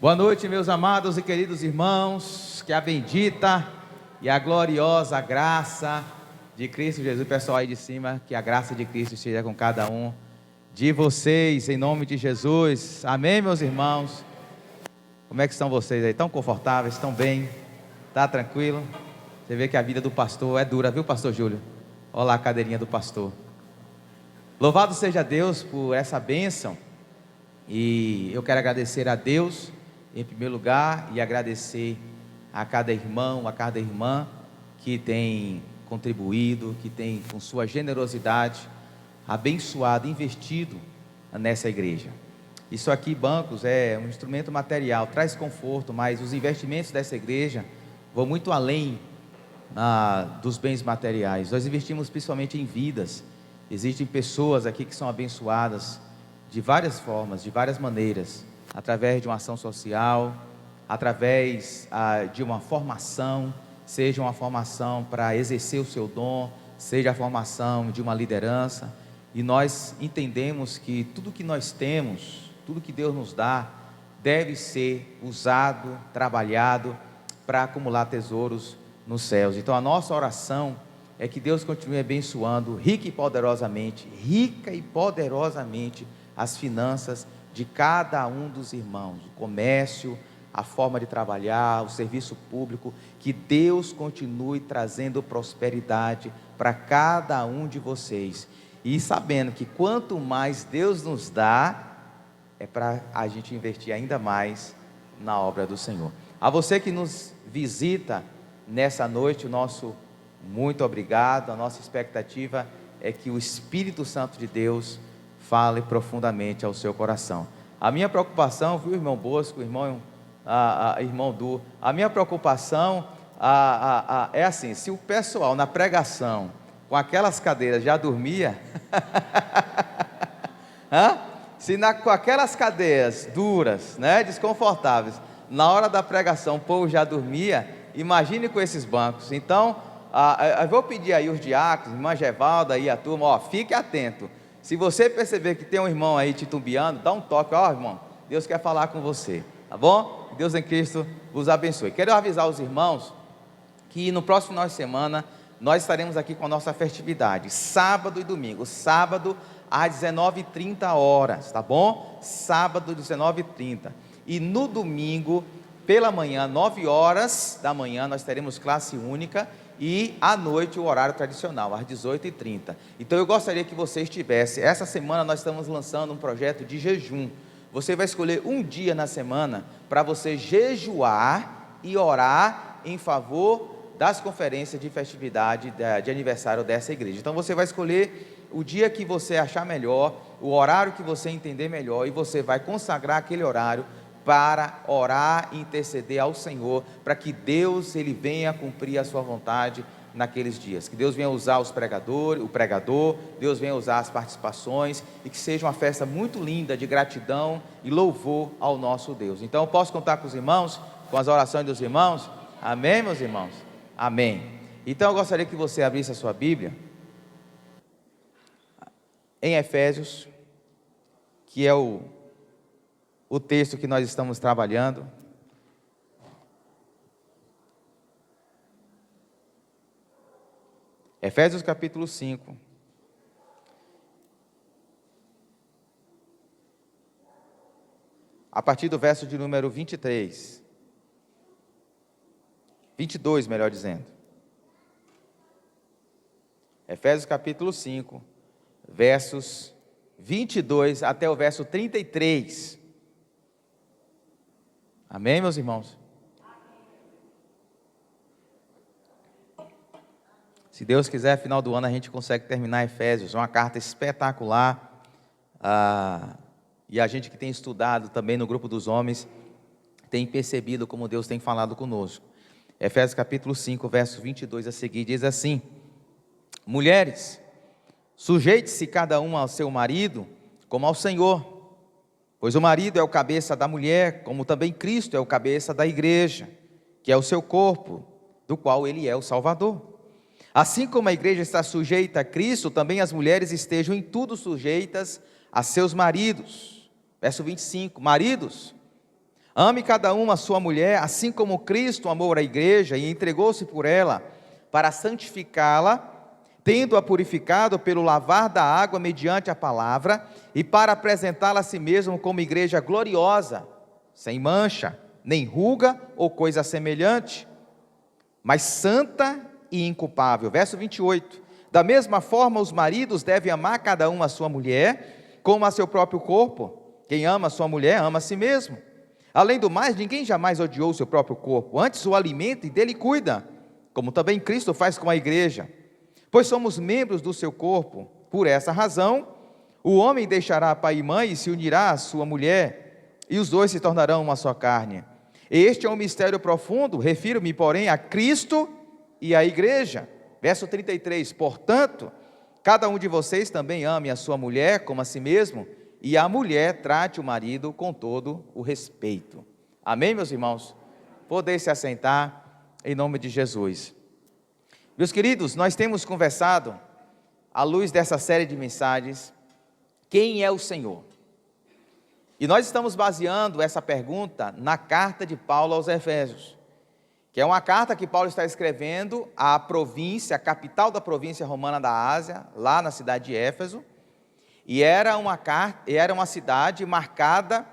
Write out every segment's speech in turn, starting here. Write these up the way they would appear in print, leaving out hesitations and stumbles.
Boa noite, meus amados e queridos irmãos, que a bendita e a gloriosa graça de Cristo Jesus, pessoal aí de cima, que a graça de Cristo esteja com cada um de vocês, em nome de Jesus, amém, meus irmãos? Como é que estão vocês aí? Estão confortáveis? Estão bem? Está tranquilo? Você vê que a vida do pastor é dura, viu, pastor Júlio? Olha lá a cadeirinha do pastor. Louvado seja Deus por essa bênção, e eu quero agradecer a Deus em primeiro lugar, e agradecer a cada irmão, a cada irmã que tem contribuído, que tem com sua generosidade abençoado, investido nessa igreja. Isso aqui, bancos, é um instrumento material, traz conforto, mas os investimentos dessa igreja vão muito além dos bens materiais. Nós investimos principalmente em vidas. Existem pessoas aqui que são abençoadas de várias formas, de várias maneiras, através de uma ação social, através de uma formação, seja uma formação para exercer o seu dom, seja a formação de uma liderança. E nós entendemos que tudo que nós temos, tudo que Deus nos dá, deve ser usado, trabalhado para acumular tesouros nos céus. Então a nossa oração é que Deus continue abençoando rica e poderosamente as finanças de cada um dos irmãos, o comércio, a forma de trabalhar, o serviço público. Que Deus continue trazendo prosperidade para cada um de vocês, e sabendo que quanto mais Deus nos dá, é para a gente investir ainda mais na obra do Senhor. A você que nos visita nessa noite, o nosso muito obrigado. A nossa expectativa é que o Espírito Santo de Deus fale profundamente ao seu coração. A minha preocupação, viu, irmão Bosco, irmão Du, a minha preocupação é assim: se o pessoal na pregação com aquelas cadeiras já dormia, com aquelas cadeiras duras, né, desconfortáveis, na hora da pregação o povo já dormia, imagine com esses bancos. Então, eu vou pedir aí os diáconos, irmã Gevalda e a turma, fique atento. Se você perceber que tem um irmão aí titubeando, dá um toque, irmão, Deus quer falar com você, tá bom? Deus em Cristo vos abençoe. Quero avisar os irmãos que no próximo final de semana nós estaremos aqui com a nossa festividade, sábado e domingo. Sábado às 19h30, tá bom? Sábado às 19h30. E no domingo, pela manhã, 9h da manhã, nós teremos classe única, e à noite o horário tradicional, às 18h30. Então eu gostaria que você estivesse. Essa semana nós estamos lançando um projeto de jejum. Você vai escolher um dia na semana para você jejuar e orar em favor das conferências de festividade de aniversário dessa igreja. Então você vai escolher o dia que você achar melhor, o horário que você entender melhor, e você vai consagrar aquele horário para orar e interceder ao Senhor, para que Deus ele venha cumprir a sua vontade naqueles dias. Que Deus venha usar o pregador, Deus venha usar as participações, e que seja uma festa muito linda de gratidão e louvor ao nosso Deus. Então eu posso contar com os irmãos, com as orações dos irmãos? Amém, meus irmãos? Amém. Então eu gostaria que você abrisse a sua Bíblia em Efésios, que é o texto que nós estamos trabalhando. Efésios capítulo 5. A partir do verso de número 22, melhor dizendo. Efésios capítulo 5, versos 22 até o verso 33. Amém, meus irmãos? Se Deus quiser, final do ano a gente consegue terminar Efésios, uma carta espetacular. E a gente que tem estudado também no grupo dos homens, tem percebido como Deus tem falado conosco. Efésios capítulo 5, verso 22 a seguir, diz assim: mulheres, sujeite-se cada um ao seu marido, como ao Senhor. Pois o marido é o cabeça da mulher, como também Cristo é o cabeça da igreja, que é o seu corpo, do qual ele é o Salvador. Assim como a igreja está sujeita a Cristo, também as mulheres estejam em tudo sujeitas a seus maridos. Verso 25, maridos, Ame cada um a sua mulher, assim como Cristo amou a igreja e entregou-se por ela, para santificá-la, tendo-a purificado pelo lavar da água mediante a palavra, e para apresentá-la a si mesmo como igreja gloriosa, sem mancha, nem ruga ou coisa semelhante, mas santa e inculpável. Verso 28. Da mesma forma, os maridos devem amar cada um a sua mulher, como a seu próprio corpo. Quem ama a sua mulher, ama a si mesmo. Além do mais, ninguém jamais odiou o seu próprio corpo, antes o alimenta e dele cuida, como também Cristo faz com a igreja, pois somos membros do seu corpo. Por essa razão, o homem deixará pai e mãe e se unirá à sua mulher, e os dois se tornarão uma só carne. Este é um mistério profundo, refiro-me, porém, a Cristo e à igreja. Verso 33, portanto, cada um de vocês também ame a sua mulher como a si mesmo, e a mulher trate o marido com todo o respeito. Amém, meus irmãos? Poder se assentar em nome de Jesus. Meus queridos, nós temos conversado, à luz dessa série de mensagens, quem é o Senhor? E nós estamos baseando essa pergunta na carta de Paulo aos Efésios, que é uma carta que Paulo está escrevendo à província, a capital da província romana da Ásia, lá na cidade de Éfeso, e era uma cidade marcada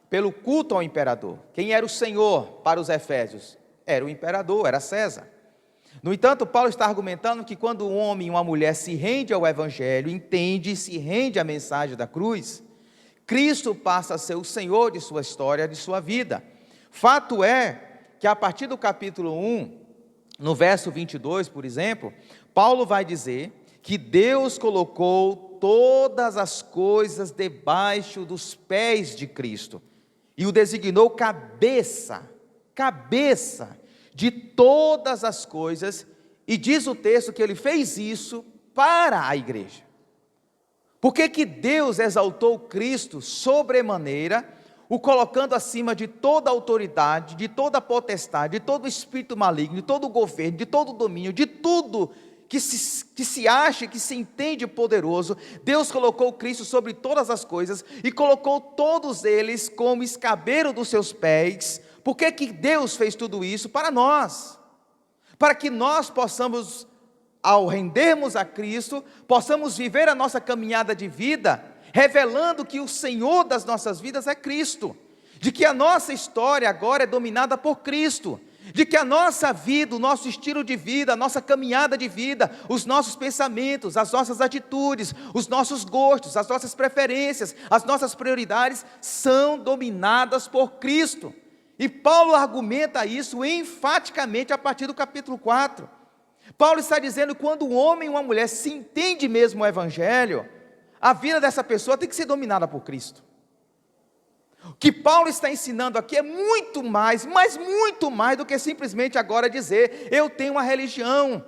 pelo culto ao imperador. Quem era o Senhor para os efésios? Era o imperador, era César. No entanto, Paulo está argumentando que quando um homem e uma mulher se rende ao evangelho, entende e se rende à mensagem da cruz, Cristo passa a ser o Senhor de sua história, de sua vida. Fato é que a partir do capítulo 1, no verso 22, por exemplo, Paulo vai dizer que Deus colocou todas as coisas debaixo dos pés de Cristo, e o designou cabeça de todas as coisas, e diz o texto que ele fez isso para a igreja. Por que Deus exaltou Cristo sobremaneira, o colocando acima de toda autoridade, de toda potestade, de todo espírito maligno, de todo governo, de todo domínio, de tudo que se acha, que se entende poderoso? Deus colocou Cristo sobre todas as coisas e colocou todos eles como escabeiro dos seus pés. Por que Deus fez tudo isso? Para nós, para que nós possamos, ao rendermos a Cristo, possamos viver a nossa caminhada de vida, revelando que o Senhor das nossas vidas é Cristo, de que a nossa história agora é dominada por Cristo, de que a nossa vida, o nosso estilo de vida, a nossa caminhada de vida, os nossos pensamentos, as nossas atitudes, os nossos gostos, as nossas preferências, as nossas prioridades são dominadas por Cristo. E Paulo argumenta isso enfaticamente a partir do capítulo 4. Paulo está dizendo que quando um homem e uma mulher se entende mesmo o evangelho, a vida dessa pessoa tem que ser dominada por Cristo. O que Paulo está ensinando aqui é muito mais, mas muito mais do que simplesmente agora dizer: eu tenho uma religião,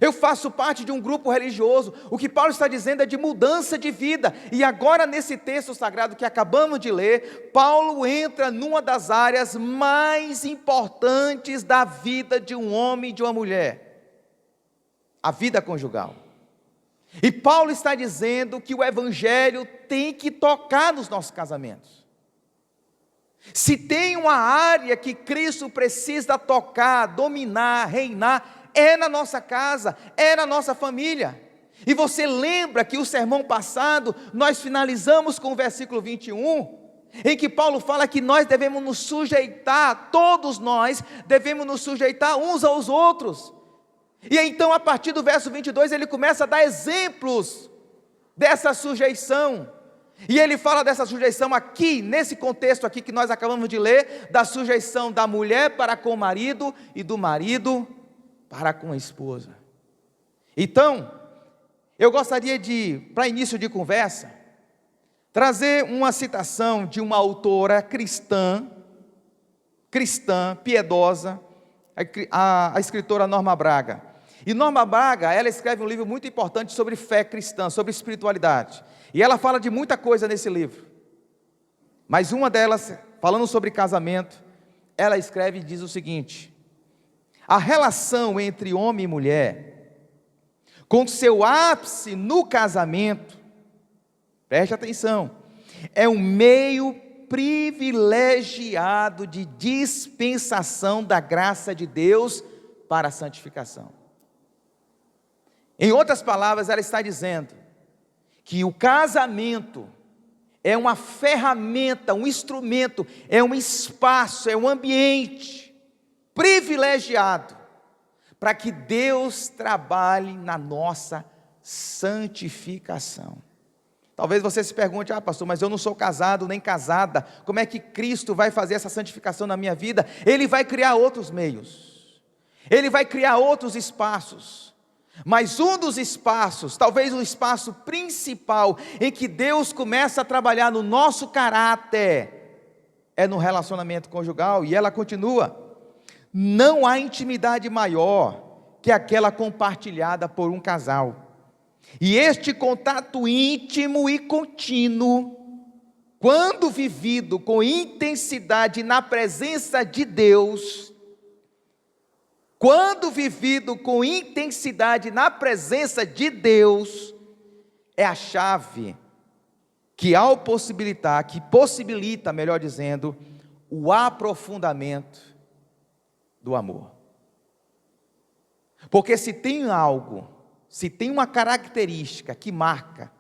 eu faço parte de um grupo religioso. O que Paulo está dizendo é de mudança de vida. E agora, nesse texto sagrado que acabamos de ler, Paulo entra numa das áreas mais importantes da vida de um homem e de uma mulher: a vida conjugal. E Paulo está dizendo que o evangelho tem que tocar nos nossos casamentos. Se tem uma área que Cristo precisa tocar, dominar, reinar, é na nossa casa, é na nossa família. E você lembra que o sermão passado nós finalizamos com o versículo 21, em que Paulo fala que nós devemos nos sujeitar, todos nós devemos nos sujeitar uns aos outros. E então, a partir do verso 22, ele começa a dar exemplos dessa sujeição. E ele fala dessa sujeição aqui, nesse contexto aqui que nós acabamos de ler, da sujeição da mulher para com o marido e do marido para com a esposa. Então, eu gostaria de, para início de conversa, trazer uma citação de uma autora cristã, piedosa, a escritora Norma Braga. E Norma Braga, ela escreve um livro muito importante sobre fé cristã, sobre espiritualidade. E ela fala de muita coisa nesse livro. Mas uma delas, falando sobre casamento, ela escreve e diz o seguinte: a relação entre homem e mulher, com seu ápice no casamento, preste atenção, é um meio privilegiado de dispensação da graça de Deus para a santificação. Em outras palavras, ela está dizendo que o casamento é uma ferramenta, um instrumento, é um espaço, é um ambiente privilegiado para que Deus trabalhe na nossa santificação. Talvez você se pergunte: pastor, mas eu não sou casado nem casada, como é que Cristo vai fazer essa santificação na minha vida? Ele vai criar outros meios, Ele vai criar outros espaços, mas um dos espaços, talvez o espaço principal, em que Deus começa a trabalhar no nosso caráter, é no relacionamento conjugal. E ela continua: não há intimidade maior que aquela compartilhada por um casal. E este contato íntimo e contínuo, quando vivido com intensidade na presença de Deus, é a chave que possibilita, melhor dizendo, o aprofundamento do amor. Porque se tem uma característica que marca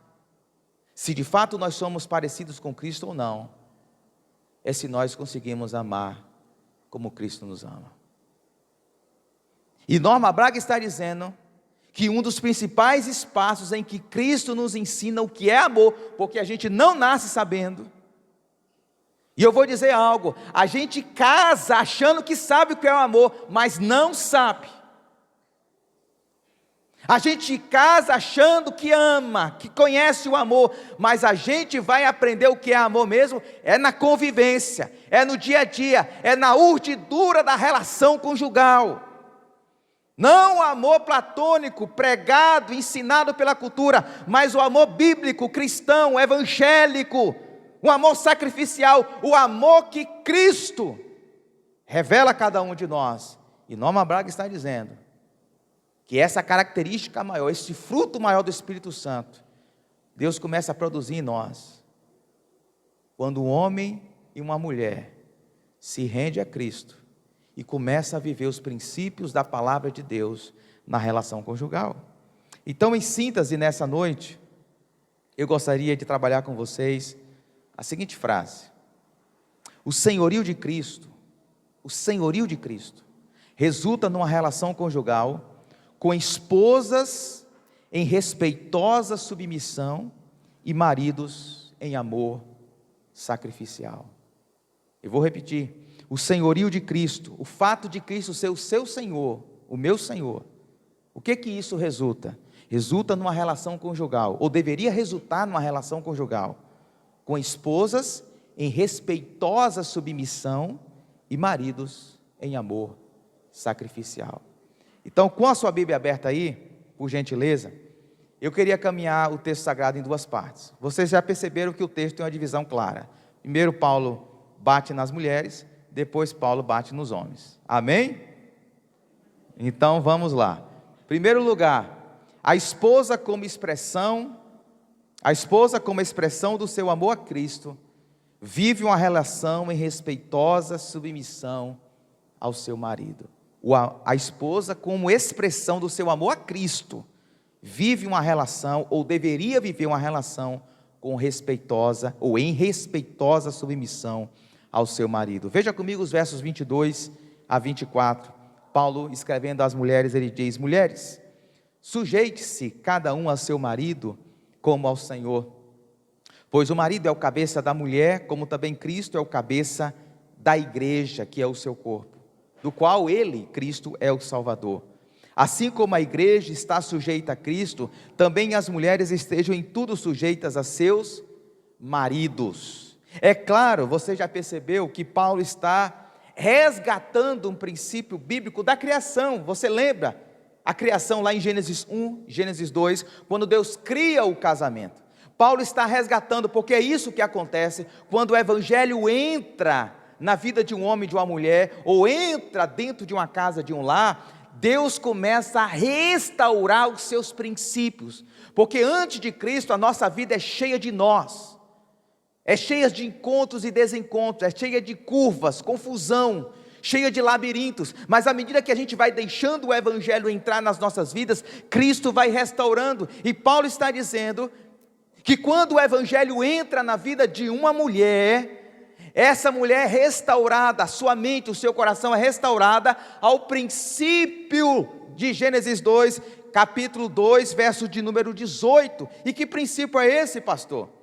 se de fato nós somos parecidos com Cristo ou não, é se nós conseguimos amar como Cristo nos ama. E Norma Braga está dizendo que um dos principais espaços em que Cristo nos ensina o que é amor, porque a gente não nasce sabendo. E eu vou dizer algo: a gente casa achando que sabe o que é o amor, mas não sabe. A gente casa achando que ama, que conhece o amor, mas a gente vai aprender o que é amor mesmo, é na convivência, é no dia a dia, é na urdidura da relação conjugal. Não o amor platônico, pregado, ensinado pela cultura, mas o amor bíblico, cristão, evangélico, o amor sacrificial, o amor que Cristo revela a cada um de nós. E Norma Braga está dizendo que essa característica maior, esse fruto maior do Espírito Santo, Deus começa a produzir em nós, quando um homem e uma mulher se rende a Cristo e começa a viver os princípios da palavra de Deus na relação conjugal. Então, em síntese, nessa noite, eu gostaria de trabalhar com vocês a seguinte frase: o senhorio de Cristo resulta numa relação conjugal com esposas em respeitosa submissão e maridos em amor sacrificial. Eu vou repetir: o senhorio de Cristo, o fato de Cristo ser o seu Senhor, o meu Senhor, o que isso resulta? Resulta numa relação conjugal, ou deveria resultar numa relação conjugal, com esposas em respeitosa submissão e maridos em amor sacrificial. Então, com a sua Bíblia aberta aí, por gentileza, eu queria caminhar o texto sagrado em duas partes. Vocês já perceberam que o texto tem uma divisão clara. Primeiro Paulo bate nas mulheres, depois Paulo bate nos homens. Amém? Então vamos lá. Primeiro lugar, a esposa como expressão do seu amor a Cristo, vive uma relação em respeitosa submissão ao seu marido. A esposa, como expressão do seu amor a Cristo, vive uma relação, ou deveria viver uma relação com respeitosa, ou em respeitosa submissão ao seu marido. Veja comigo os versos 22 a 24, Paulo escrevendo às mulheres, ele diz: mulheres, sujeite-se cada um a seu marido, como ao Senhor, pois o marido é o cabeça da mulher, como também Cristo é o cabeça da igreja, que é o seu corpo, do qual ele, Cristo, é o Salvador. Assim como a igreja está sujeita a Cristo, também as mulheres estejam em tudo sujeitas a seus maridos. É claro, você já percebeu que Paulo está resgatando um princípio bíblico da criação. Você lembra a criação lá em Gênesis 1, Gênesis 2, quando Deus cria o casamento. Paulo está resgatando, porque é isso que acontece quando o evangelho entra na vida de um homem e de uma mulher, ou entra dentro de uma casa, de um lar. Deus começa a restaurar os seus princípios, porque antes de Cristo a nossa vida é cheia de nós, é cheia de encontros e desencontros, é cheia de curvas, confusão, cheia de labirintos, mas à medida que a gente vai deixando o Evangelho entrar nas nossas vidas, Cristo vai restaurando, e Paulo está dizendo que quando o Evangelho entra na vida de uma mulher, essa mulher é restaurada, a sua mente, o seu coração é restaurada ao princípio de Gênesis 2, capítulo 2, verso de número 18, e que princípio é esse, pastor?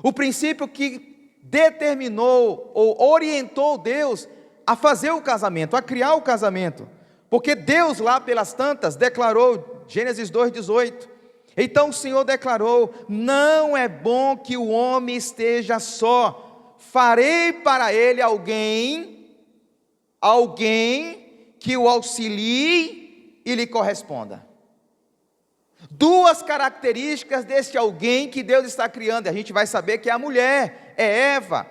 O princípio que determinou ou orientou Deus a fazer o casamento, a criar o casamento, porque Deus lá pelas tantas declarou, Gênesis 2,18, então o Senhor declarou: não é bom que o homem esteja só, farei para ele alguém que o auxilie e lhe corresponda. Duas características deste alguém que Deus está criando, e a gente vai saber que é a mulher, é Eva.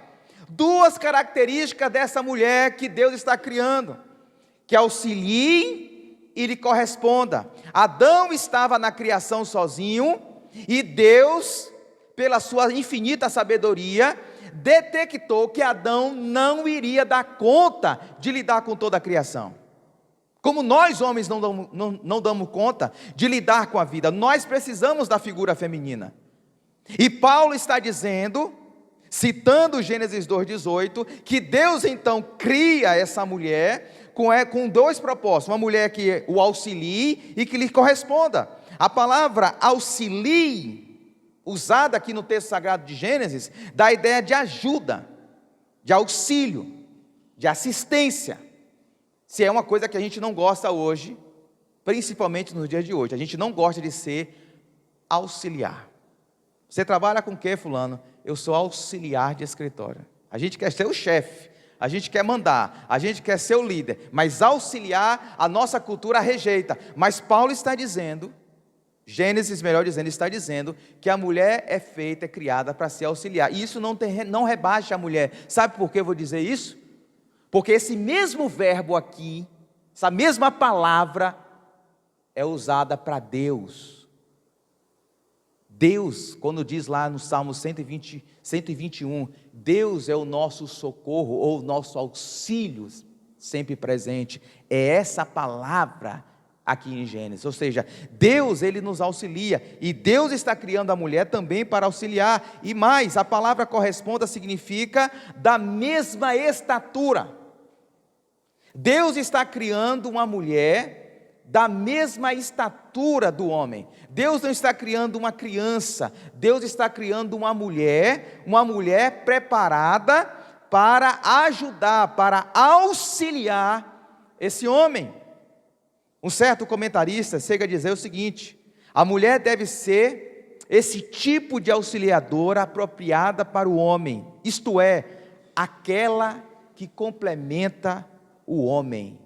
Duas características dessa mulher que Deus está criando, que auxilie e lhe corresponda. Adão estava na criação sozinho, e Deus, pela sua infinita sabedoria, detectou que Adão não iria dar conta de lidar com toda a criação. Como nós homens não damos conta de lidar com a vida, nós precisamos da figura feminina. E Paulo está dizendo, citando Gênesis 2,18, que Deus então cria essa mulher com dois propósitos: uma mulher que o auxilie e que lhe corresponda. A palavra auxilie, usada aqui no texto sagrado de Gênesis, dá a ideia de ajuda, de auxílio, de assistência. Se é uma coisa que a gente não gosta hoje, principalmente nos dias de hoje, a gente não gosta de ser auxiliar. Você trabalha com o que, fulano? Eu sou auxiliar de escritório. A gente quer ser o chefe, a gente quer mandar, a gente quer ser o líder, mas auxiliar, a nossa cultura rejeita. Mas Paulo está dizendo, Gênesis, melhor dizendo, está dizendo que a mulher é feita, é criada para ser auxiliar, e isso não rebaixa a mulher. Sabe por que eu vou dizer isso? Porque esse mesmo verbo aqui, essa mesma palavra, é usada para Deus. Deus, quando diz lá no Salmo 121, Deus é o nosso socorro, ou o nosso auxílio sempre presente. É essa palavra aqui em Gênesis, ou seja, Deus, Ele nos auxilia, e Deus está criando a mulher também para auxiliar, e mais, a palavra corresponda significa da mesma estatura. Deus está criando uma mulher da mesma estatura do homem. Deus não está criando uma criança, Deus está criando uma mulher preparada para ajudar, para auxiliar esse homem. Um certo comentarista chega a dizer o seguinte: a mulher deve ser esse tipo de auxiliadora apropriada para o homem, isto é, aquela que complementa o homem,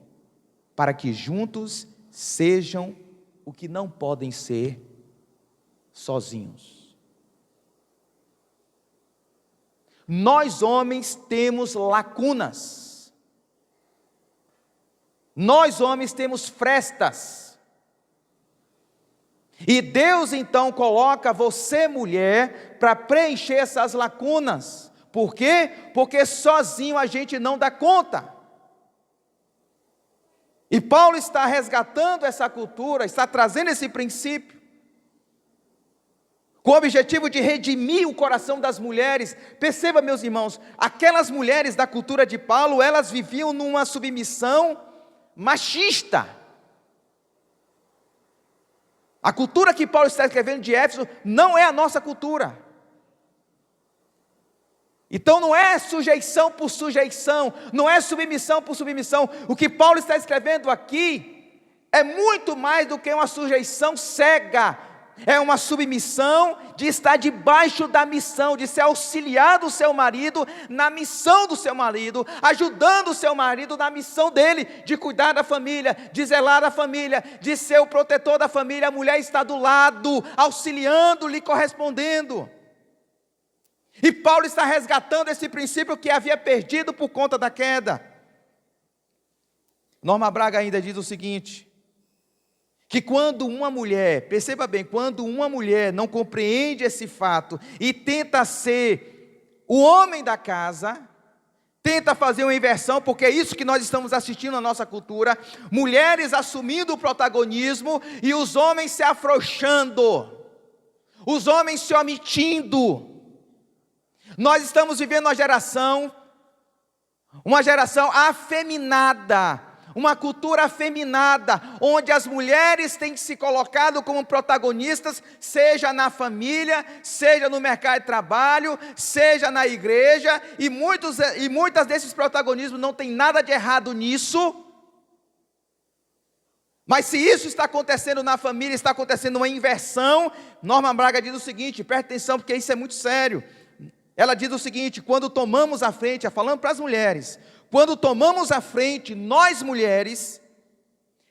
para que juntos sejam o que não podem ser sozinhos. Nós homens temos lacunas, nós homens temos frestas, e Deus então coloca você, mulher, para preencher essas lacunas. Por quê? Porque sozinho a gente não dá conta. E Paulo está resgatando essa cultura, está trazendo esse princípio, com o objetivo de redimir o coração das mulheres. Perceba, meus irmãos, aquelas mulheres da cultura de Paulo, elas viviam numa submissão machista. A cultura que Paulo está escrevendo de Éfeso não é a nossa cultura. Então não é sujeição por sujeição, não é submissão por submissão. O que Paulo está escrevendo aqui é muito mais do que uma sujeição cega. É uma submissão de estar debaixo da missão, de ser auxiliar do seu marido na missão do seu marido, ajudando o seu marido na missão dele, de cuidar da família, de zelar a família, de ser o protetor da família. A mulher está do lado, auxiliando, lhe correspondendo. E Paulo está resgatando esse princípio que havia perdido por conta da queda. Norma Braga ainda diz o seguinte: que quando uma mulher, perceba bem, quando uma mulher não compreende esse fato e tenta ser O homem da casa tenta fazer uma inversão, porque é isso que nós estamos assistindo na nossa cultura, mulheres assumindo o protagonismo e os homens se afrouxando, os homens se omitindo. Nós estamos vivendo uma geração afeminada, uma cultura afeminada, onde as mulheres têm se colocado como protagonistas, seja na família, seja no mercado de trabalho, seja na igreja, e muitas desses protagonismos não tem nada de errado nisso. Mas se isso está acontecendo na família, está acontecendo uma inversão. Norma Braga diz o seguinte, presta atenção porque isso é muito sério. Ela diz o seguinte: quando tomamos a frente, falando para as mulheres, quando tomamos a frente, nós mulheres,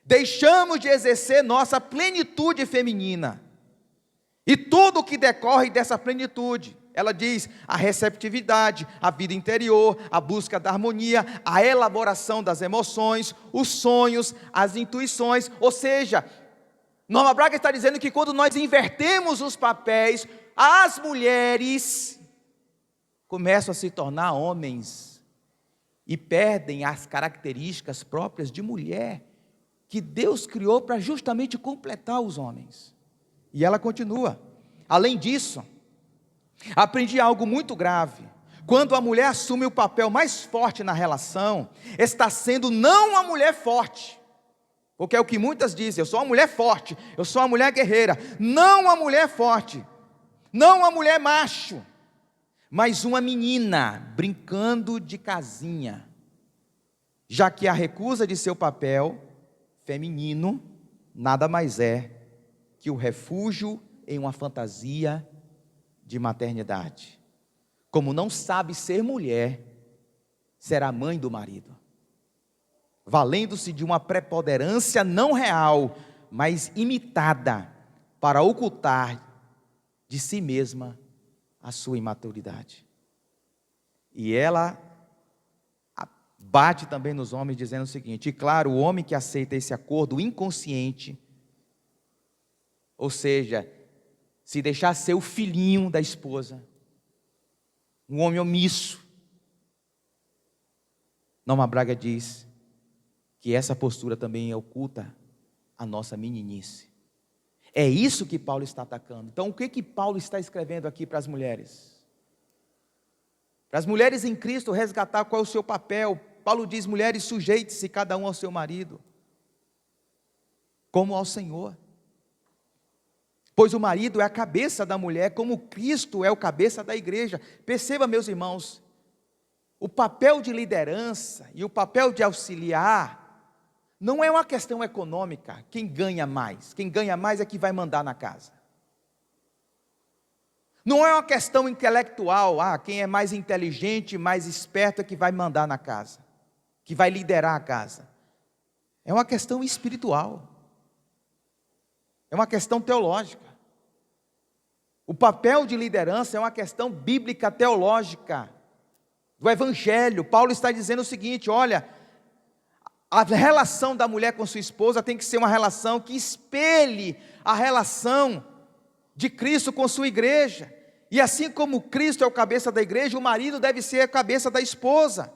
deixamos de exercer nossa plenitude feminina, e tudo o que decorre dessa plenitude, ela diz, a receptividade, a vida interior, a busca da harmonia, a elaboração das emoções, os sonhos, as intuições, ou seja, Norma Braga está dizendo que quando nós invertemos os papéis, as mulheres começam a se tornar homens, e perdem as características próprias de mulher, que Deus criou para justamente completar os homens. E ela continua, além disso, aprendi algo muito grave, quando a mulher assume o papel mais forte na relação, está sendo não uma mulher forte, porque é o que muitas dizem, eu sou uma mulher forte, eu sou uma mulher guerreira, não uma mulher forte, não uma mulher macho, mas uma menina brincando de casinha, já que a recusa de seu papel feminino nada mais é que o refúgio em uma fantasia de maternidade. Como não sabe ser mulher, será mãe do marido, valendo-se de uma preponderância não real, mas imitada, para ocultar de si mesma a sua imaturidade. E ela bate também nos homens dizendo o seguinte, e claro, o homem que aceita esse acordo inconsciente, ou seja, se deixar ser o filhinho da esposa, um homem omisso, Norma Braga diz que essa postura também oculta a nossa meninice. É isso que Paulo está atacando. Então, o que Paulo está escrevendo aqui para as mulheres? Para as mulheres em Cristo resgatar qual é o seu papel. Paulo diz, mulheres, sujeite-se cada um ao seu marido, como ao Senhor. Pois o marido é a cabeça da mulher, como Cristo é o cabeça da igreja. Perceba, meus irmãos, o papel de liderança e o papel de auxiliar, não é uma questão econômica, quem ganha mais é que vai mandar na casa. Não é uma questão intelectual, quem é mais inteligente, mais esperto é que vai mandar na casa, que vai liderar a casa. É uma questão espiritual, é uma questão teológica. O papel de liderança é uma questão bíblica teológica, do Evangelho. Paulo está dizendo o seguinte, olha, a relação da mulher com sua esposa tem que ser uma relação que espelhe a relação de Cristo com sua igreja. E assim como Cristo é o cabeça da igreja, o marido deve ser a cabeça da esposa.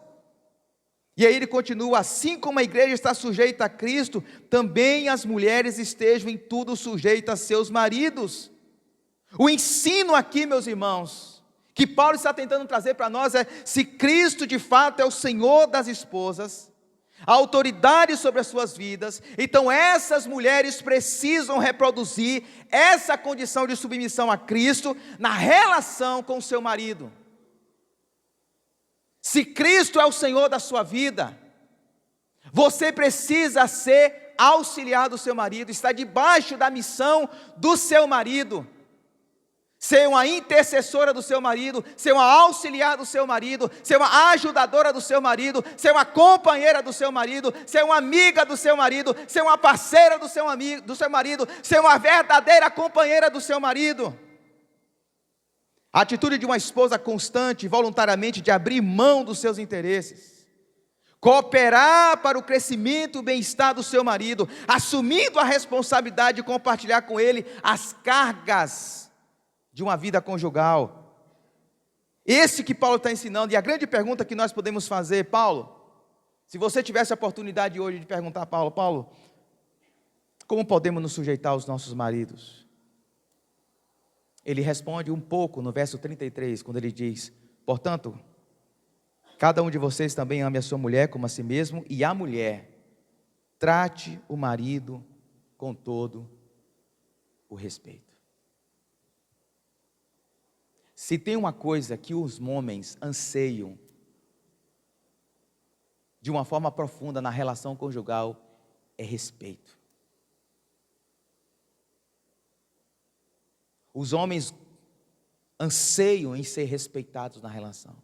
E aí ele continua, assim como a igreja está sujeita a Cristo, também as mulheres estejam em tudo sujeitas a seus maridos. O ensino aqui, meus irmãos, que Paulo está tentando trazer para nós é, se Cristo de fato é o Senhor das esposas, a autoridade sobre as suas vidas, então essas mulheres precisam reproduzir essa condição de submissão a Cristo na relação com o seu marido. Se Cristo é o Senhor da sua vida, você precisa ser auxiliar do seu marido, estar debaixo da missão do seu marido, ser uma intercessora do seu marido, ser uma auxiliar do seu marido, ser uma ajudadora do seu marido, ser uma companheira do seu marido, ser uma amiga do seu marido, ser uma parceira do seu marido, ser uma verdadeira companheira do seu marido. A atitude de uma esposa constante, voluntariamente, de abrir mão dos seus interesses, cooperar para o crescimento e o bem-estar do seu marido, assumindo a responsabilidade de compartilhar com ele as cargas de uma vida conjugal. Esse que Paulo está ensinando, e a grande pergunta que nós podemos fazer, Paulo, se você tivesse a oportunidade hoje de perguntar a Paulo, Paulo, como podemos nos sujeitar aos nossos maridos? Ele responde um pouco no verso 33, quando ele diz: portanto, cada um de vocês também ame a sua mulher como a si mesmo, e a mulher trate o marido com todo o respeito. Se tem uma coisa que os homens anseiam de uma forma profunda na relação conjugal, é respeito. Os homens anseiam em ser respeitados na relação.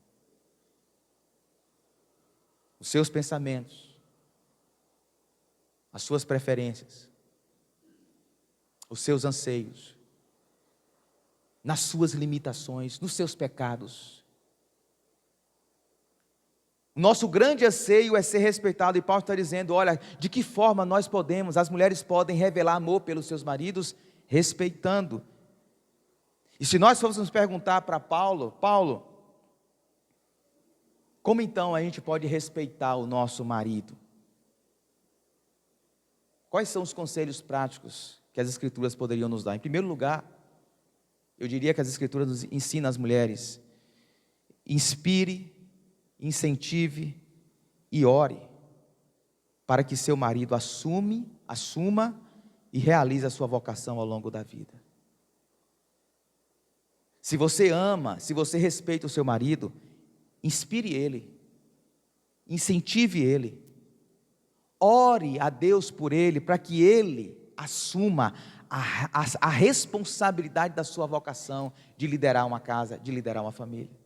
Os seus pensamentos, as suas preferências, os seus anseios, nas suas limitações, nos seus pecados. Nosso grande anseio é ser respeitado, e Paulo está dizendo: olha, de que forma nós podemos, as mulheres podem revelar amor pelos seus maridos, respeitando. E se nós fôssemos perguntar para Paulo, como então a gente pode respeitar o nosso marido? Quais são os conselhos práticos que as Escrituras poderiam nos dar? Em primeiro lugar, eu diria que as Escrituras nos ensinam as mulheres: inspire, incentive e ore para que seu marido assuma e realize a sua vocação ao longo da vida. Se você ama, se você respeita o seu marido, inspire ele, incentive ele, ore a Deus por ele, para que ele assuma a responsabilidade da sua vocação de liderar uma casa, de liderar uma família.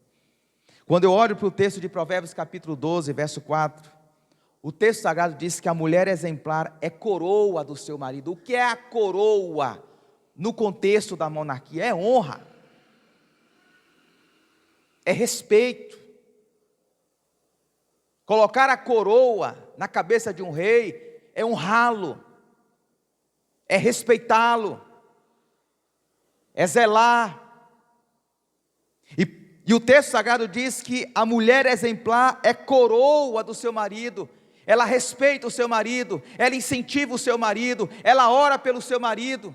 Quando eu olho para o texto de Provérbios capítulo 12, verso 4, o texto sagrado diz que a mulher exemplar é coroa do seu marido. O que é a coroa no contexto da monarquia? É honra, é respeito. Colocar a coroa na cabeça de um rei é honrá-lo, é respeitá-lo, é zelar. E o texto sagrado diz que a mulher exemplar é coroa do seu marido. Ela respeita o seu marido, ela incentiva o seu marido, ela ora pelo seu marido,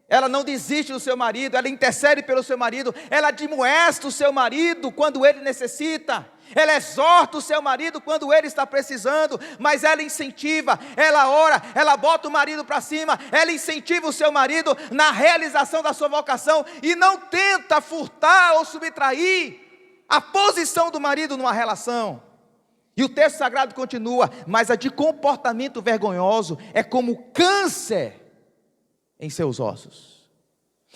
ela não desiste do seu marido, ela intercede pelo seu marido, ela admoesta o seu marido quando ele necessita, ela exorta o seu marido quando ele está precisando, mas ela incentiva, ela ora, ela bota o marido para cima, ela incentiva o seu marido na realização da sua vocação, e não tenta furtar ou subtrair a posição do marido numa relação. E o texto sagrado continua: mas a de comportamento vergonhoso é como câncer em seus ossos.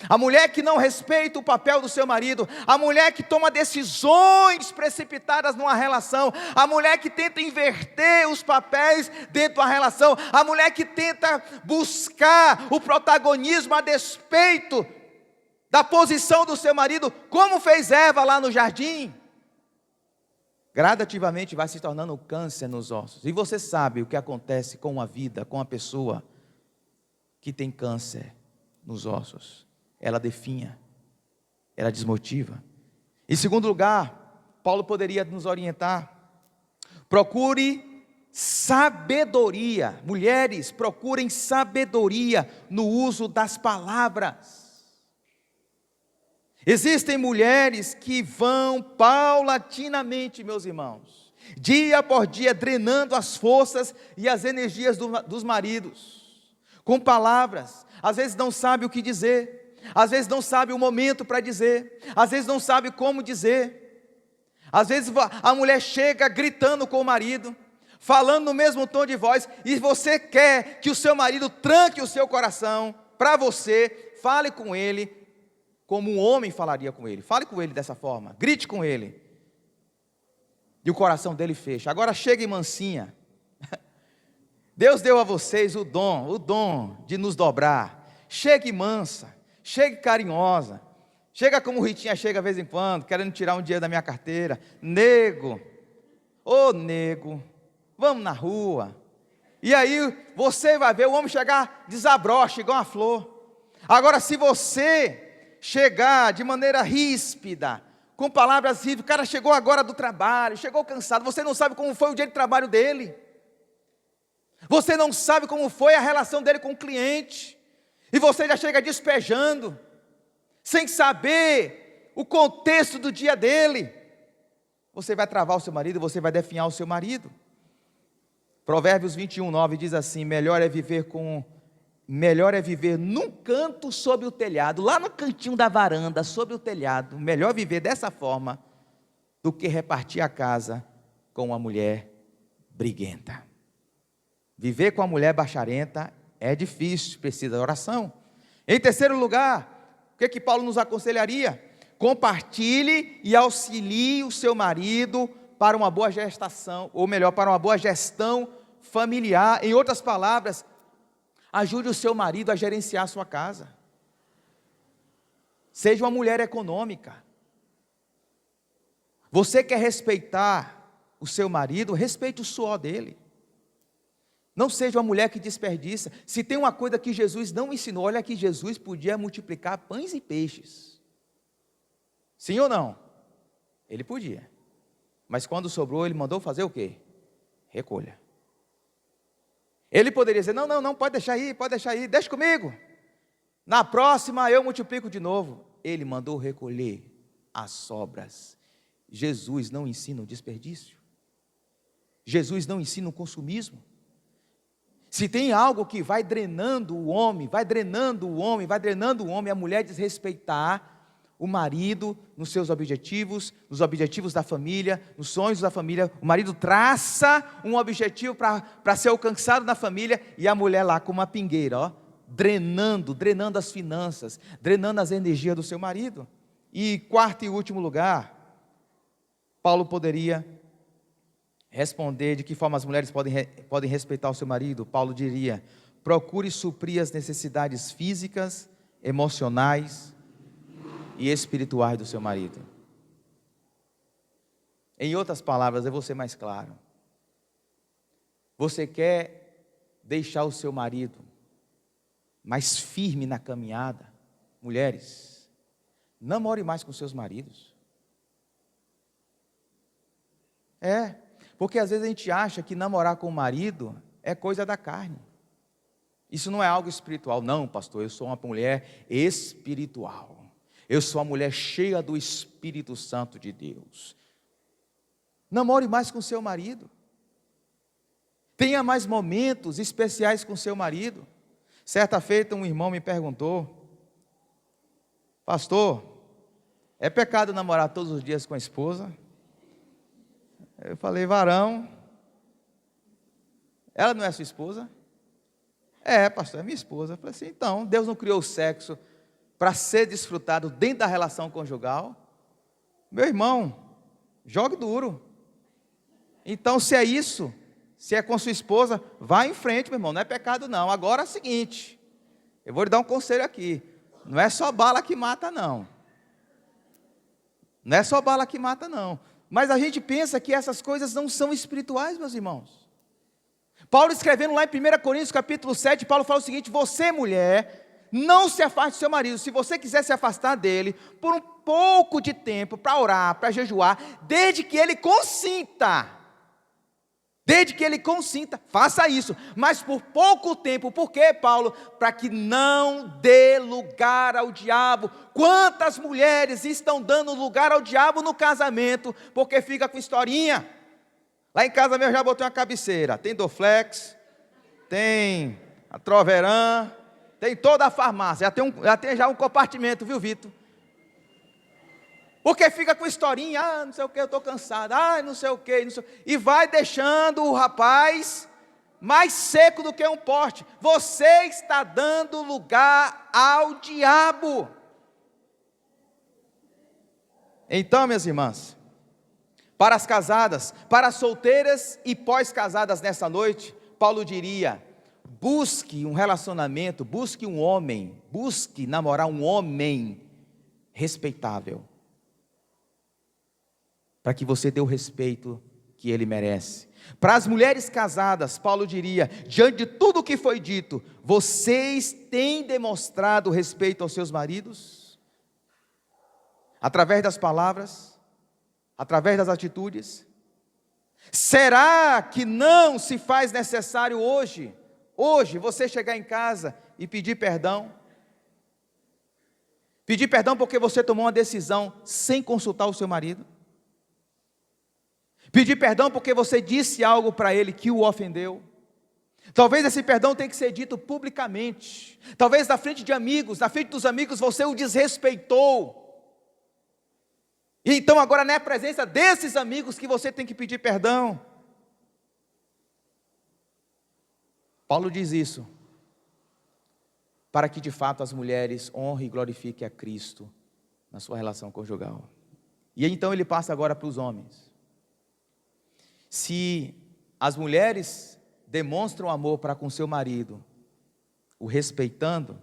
A mulher que não respeita o papel do seu marido, a mulher que toma decisões precipitadas numa relação, a mulher que tenta inverter os papéis dentro da relação, a mulher que tenta buscar o protagonismo a despeito da posição do seu marido, como fez Eva lá no jardim, gradativamente vai se tornando um câncer nos ossos. E você sabe o que acontece com a vida, com a pessoa que tem câncer nos ossos: ela definha, ela desmotiva. Em segundo lugar, Paulo poderia nos orientar: procure sabedoria. Mulheres, procurem sabedoria no uso das palavras. Existem mulheres que vão paulatinamente, meus irmãos, dia por dia, drenando as forças e as energias dos maridos, com palavras. Às vezes não sabe o que dizer, às vezes não sabe o momento para dizer, às vezes não sabe como dizer. Às vezes a mulher chega gritando com o marido, falando no mesmo tom de voz, e você quer que o seu marido tranque o seu coração para você. Fale com ele como um homem falaria com ele, fale com ele dessa forma, grite com ele, e o coração dele fecha. Agora chegue mansinha. Deus deu a vocês o dom de nos dobrar. Chegue mansa, chegue carinhosa, chega como Ritinha chega de vez em quando, querendo tirar um dinheiro da minha carteira. Nego, nego, vamos na rua. E aí você vai ver o homem chegar, desabrocha igual uma flor. Agora, se você chegar de maneira ríspida, com palavras vivas. O cara chegou agora do trabalho, chegou cansado, você não sabe como foi o dia de trabalho dele, você não sabe como foi a relação dele com o cliente, e você já chega despejando, sem saber o contexto do dia dele. Você vai travar o seu marido, você vai definhar o seu marido. Provérbios 21:9 diz assim: melhor é viver num canto sob o telhado, lá no cantinho da varanda, sob o telhado, melhor viver dessa forma, do que repartir a casa com uma mulher briguenta. Viver com a mulher bacharenta é difícil, precisa de oração. Em terceiro lugar, o que Paulo nos aconselharia? Compartilhe e auxilie o seu marido para uma boa gestação, ou melhor, para uma boa gestão familiar. Em outras palavras, ajude o seu marido a gerenciar a sua casa. Seja uma mulher econômica. Você quer respeitar o seu marido, respeite o suor dele. Não seja uma mulher que desperdiça. Se tem uma coisa que Jesus não ensinou, olha que Jesus podia multiplicar pães e peixes. Sim ou não? Ele podia. Mas quando sobrou, ele mandou fazer o quê? Recolha. Ele poderia dizer: não, pode deixar aí, deixa comigo. Na próxima eu multiplico de novo. Ele mandou recolher as sobras. Jesus não ensina o desperdício. Jesus não ensina o consumismo. Se tem algo que vai drenando o homem, a mulher desrespeitar o marido nos seus objetivos, nos objetivos da família, nos sonhos da família. O marido traça um objetivo para ser alcançado na família, e a mulher lá com uma pingueira, drenando as finanças, drenando as energias do seu marido. E quarto e último lugar, Paulo poderia responder de que forma as mulheres podem respeitar o seu marido. Paulo diria: procure suprir as necessidades físicas, emocionais e espirituais do seu marido. Em outras palavras, eu vou ser mais claro. Você quer deixar o seu marido mais firme na caminhada? Mulheres, namore mais com seus maridos. Porque às vezes a gente acha que namorar com o marido é coisa da carne. Isso não é algo espiritual. Não, pastor, eu sou uma mulher espiritual. Eu sou uma mulher cheia do Espírito Santo de Deus. Namore mais com seu marido. Tenha mais momentos especiais com seu marido. Certa feita um irmão me perguntou: pastor, é pecado namorar todos os dias com a esposa? Eu falei: varão, ela não é sua esposa? É, pastor, é minha esposa. Eu falei assim: então, Deus não criou o sexo para ser desfrutado dentro da relação conjugal? Meu irmão, jogue duro. Então, se é isso, se é com sua esposa, vá em frente, meu irmão, não é pecado não. Agora é o seguinte, eu vou lhe dar um conselho aqui: não é só bala que mata não. Não é só bala que mata não. Mas a gente pensa que essas coisas não são espirituais, meus irmãos. Paulo, escrevendo lá em 1 Coríntios capítulo 7, Paulo fala o seguinte: você, mulher, não se afaste do seu marido. Se você quiser se afastar dele por um pouco de tempo, para orar, para jejuar, desde que ele consinta, faça isso, mas por pouco tempo. Por quê, Paulo? Para que não dê lugar ao diabo. Quantas mulheres estão dando lugar ao diabo no casamento, porque fica com historinha? Lá em casa mesmo já botei uma cabeceira, tem Dorflex, tem a Troveran, tem toda a farmácia, já tem um compartimento, viu, Vitor? Porque fica com historinha: não sei o que, eu estou cansado, não sei o que, e vai deixando o rapaz mais seco do que um poste. Você está dando lugar ao diabo. Então, minhas irmãs, para as casadas, para as solteiras e pós-casadas nessa noite, Paulo diria: busque um relacionamento, busque um homem, busque namorar um homem respeitável, para que você dê o respeito que ele merece. Para as mulheres casadas, Paulo diria: diante de tudo o que foi dito, vocês têm demonstrado respeito aos seus maridos? Através das palavras, através das atitudes? Será que não se faz necessário hoje você chegar em casa e pedir perdão? Pedir perdão porque você tomou uma decisão sem consultar o seu marido? Pedir perdão porque você disse algo para ele que o ofendeu? Talvez esse perdão tenha que ser dito publicamente. Talvez na frente de amigos, na frente dos amigos você o desrespeitou. E então agora não é a presença desses amigos que você tem que pedir perdão. Paulo diz isso para que de fato as mulheres honrem e glorifiquem a Cristo na sua relação conjugal. E então ele passa agora para os homens. Se as mulheres demonstram amor para com seu marido, o respeitando,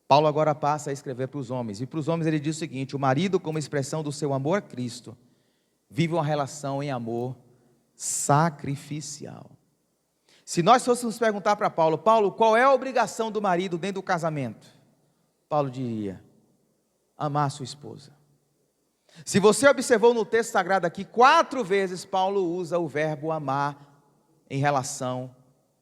Paulo agora passa a escrever para os homens. E para os homens ele diz o seguinte: o marido, como expressão do seu amor a Cristo, vive uma relação em amor sacrificial. Se nós fôssemos perguntar para Paulo, qual é a obrigação do marido dentro do casamento? Paulo diria: amar a sua esposa. Se você observou no texto sagrado aqui, 4 vezes Paulo usa o verbo amar em relação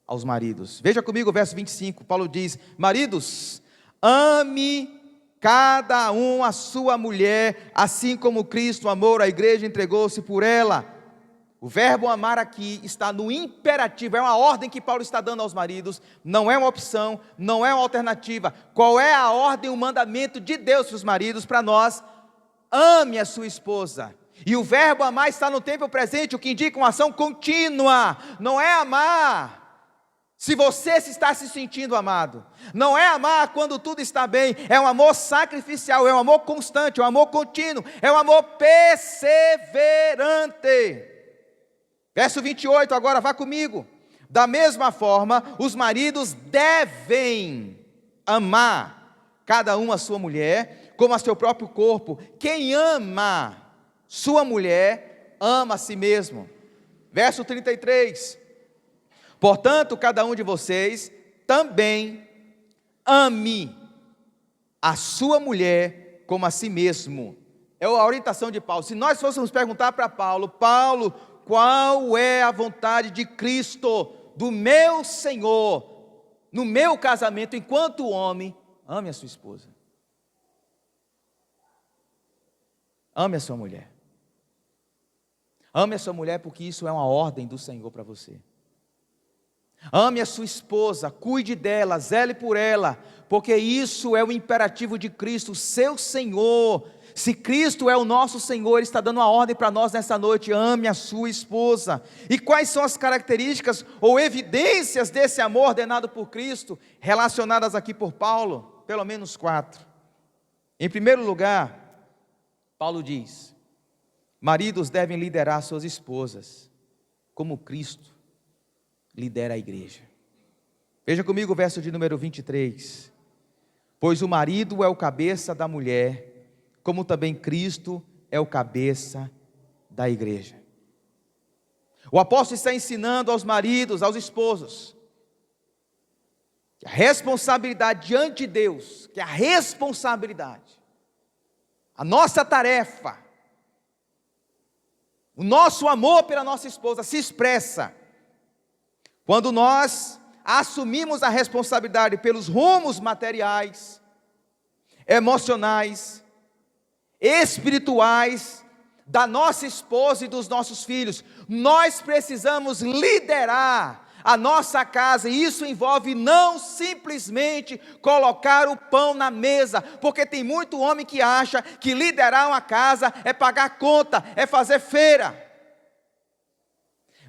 aos maridos. Veja comigo o verso 25, Paulo diz: maridos, ame cada um a sua mulher, assim como Cristo amou a igreja e entregou-se por ela. O verbo amar aqui está no imperativo, é uma ordem que Paulo está dando aos maridos, não é uma opção, não é uma alternativa. Qual é a ordem, o mandamento de Deus para os maridos, para nós? Ame a sua esposa. E o verbo amar está no tempo presente, o que indica uma ação contínua. Não é amar se você está se sentindo amado. Não é amar quando tudo está bem. É um amor sacrificial, é um amor constante, é um amor contínuo, é um amor perseverante. Verso 28, agora vá comigo. Da mesma forma, os maridos devem amar cada um a sua mulher como a seu próprio corpo. Quem ama sua mulher, ama a si mesmo. Verso 33. Portanto, cada um de vocês também ame a sua mulher como a si mesmo. É a orientação de Paulo. Se nós fôssemos perguntar para Paulo, qual é a vontade de Cristo, do meu Senhor, no meu casamento, enquanto homem? Ame a sua esposa. Ame a sua mulher. Ame a sua mulher porque isso é uma ordem do Senhor para você. Ame a sua esposa, cuide dela, zele por ela, porque isso é o imperativo de Cristo, seu Senhor. Se Cristo é o nosso Senhor, Ele está dando uma ordem para nós nessa noite: ame a sua esposa. E quais são as características ou evidências desse amor ordenado por Cristo, relacionadas aqui por Paulo? Pelo menos 4. Em primeiro lugar, Paulo diz: maridos devem liderar suas esposas, como Cristo lidera a igreja. Veja comigo o verso de número 23. Pois o marido é o cabeça da mulher, como também Cristo é o cabeça da igreja. O apóstolo está ensinando aos maridos, aos esposos, que a responsabilidade diante de Deus, que a responsabilidade, a nossa tarefa, o nosso amor pela nossa esposa se expressa quando nós assumimos a responsabilidade pelos rumos materiais, emocionais, espirituais da nossa esposa e dos nossos filhos. Nós precisamos liderar a nossa casa, e isso envolve não simplesmente colocar o pão na mesa, porque tem muito homem que acha que liderar uma casa é pagar conta, é fazer feira.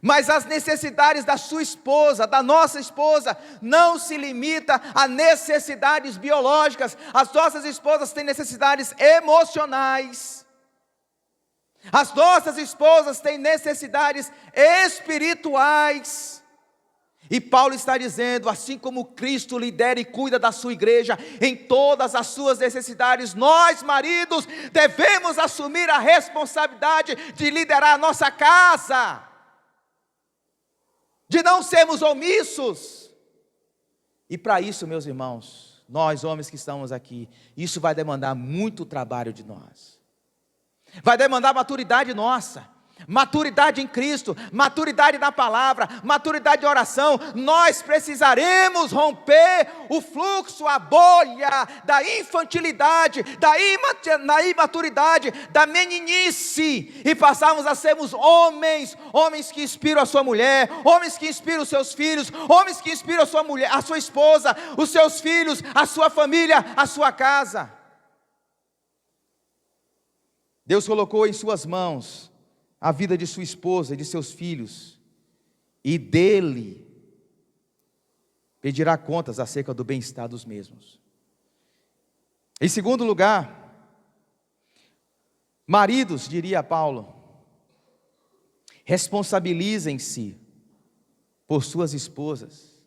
Mas as necessidades da sua esposa, da nossa esposa, não se limita a necessidades biológicas. As nossas esposas têm necessidades emocionais. As nossas esposas têm necessidades espirituais. E Paulo está dizendo: assim como Cristo lidera e cuida da sua igreja em todas as suas necessidades, nós, maridos, devemos assumir a responsabilidade de liderar a nossa casa, de não sermos omissos. E para isso, meus irmãos, nós homens que estamos aqui, isso vai demandar muito trabalho de nós. vai demandar maturidade nossa, maturidade em Cristo, maturidade na palavra, maturidade de oração. Nós precisaremos romper o fluxo, a bolha da infantilidade, da imaturidade, da meninice, e passarmos a sermos homens que inspiram a sua mulher, homens que inspiram os seus filhos, homens que inspiram a sua mulher, a sua esposa, os seus filhos, a sua família, a sua casa. Deus colocou em suas mãos a vida de sua esposa e de seus filhos, e dele pedirá contas acerca do bem-estar dos mesmos. Em segundo lugar, maridos, diria Paulo, responsabilizem-se por suas esposas,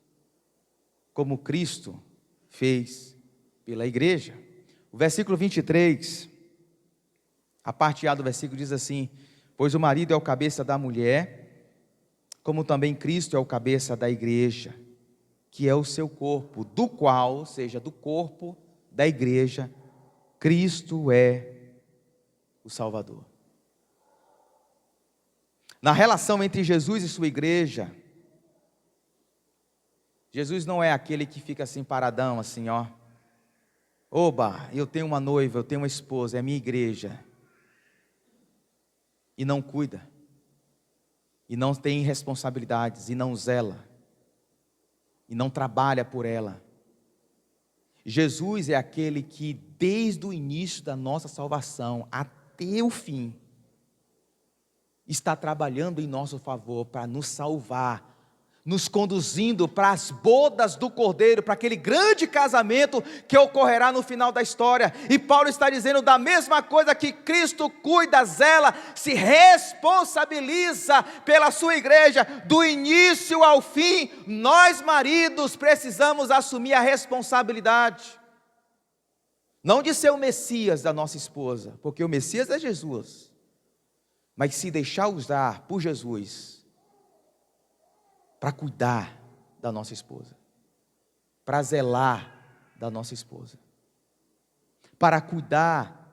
como Cristo fez pela igreja. O versículo 23, a parte A do versículo diz assim: pois o marido é o cabeça da mulher, como também Cristo é o cabeça da igreja, que é o seu corpo, do qual, ou seja, do corpo da igreja, Cristo é o Salvador. Na relação entre Jesus e sua igreja, Jesus não é aquele que fica assim paradão, assim, ó. Oba, eu tenho uma noiva, eu tenho uma esposa, é a minha igreja. E não cuida, e não tem responsabilidades, e não zela, e não trabalha por ela. Jesus é aquele que, desde o início da nossa salvação até o fim, está trabalhando em nosso favor para nos salvar, nos conduzindo para as bodas do Cordeiro, para aquele grande casamento que ocorrerá no final da história. E Paulo está dizendo da mesma coisa que Cristo cuida, zela, se responsabiliza pela sua igreja, do início ao fim. Nós, maridos, precisamos assumir a responsabilidade, não de ser o Messias da nossa esposa, porque o Messias é Jesus, mas se deixar usar por Jesus para cuidar da nossa esposa, para zelar da nossa esposa, para cuidar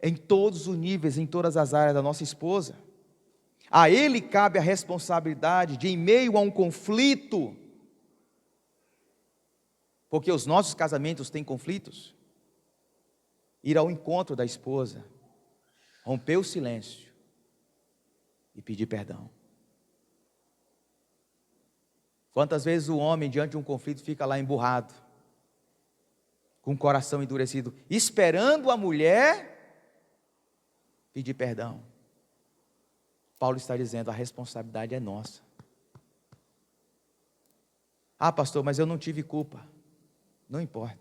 em todos os níveis, em todas as áreas da nossa esposa. A ele cabe a responsabilidade de, em meio a um conflito, porque os nossos casamentos têm conflitos, ir ao encontro da esposa, romper o silêncio e pedir perdão. Quantas vezes o homem, diante de um conflito, fica lá emburrado, com o coração endurecido, esperando a mulher pedir perdão. Paulo está dizendo, a responsabilidade é nossa. Ah, pastor, mas eu não tive culpa. Não importa.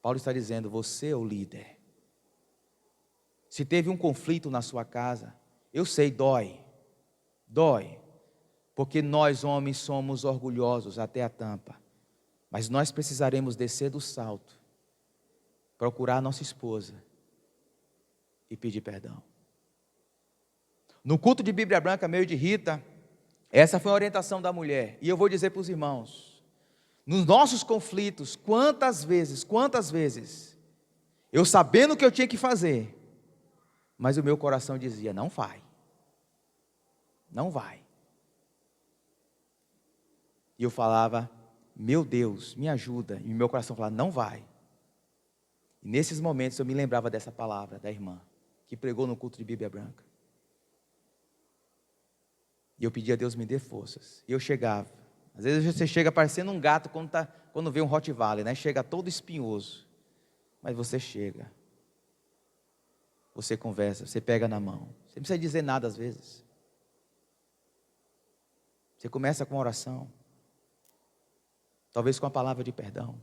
Paulo está dizendo, você é o líder. Se teve um conflito na sua casa, eu sei, dói, porque nós homens somos orgulhosos até a tampa, mas nós precisaremos descer do salto, procurar a nossa esposa e pedir perdão. No culto de Bíblia Branca, meio de Rita, essa foi a orientação da mulher, e eu vou dizer para os irmãos, nos nossos conflitos, quantas vezes, eu sabendo o que eu tinha que fazer, mas o meu coração dizia, não vai. E eu falava, meu Deus, me ajuda. E o meu coração falava, não vai. E nesses momentos eu me lembrava dessa palavra da irmã, que pregou no culto de Bíblia Branca. E eu pedia a Deus me dê forças. E eu chegava. Às vezes você chega parecendo um gato quando vê um Rottweiler, né? Chega todo espinhoso. Mas você chega. Você conversa, você pega na mão. Você não precisa dizer nada às vezes. Você começa com oração. Talvez com a palavra de perdão.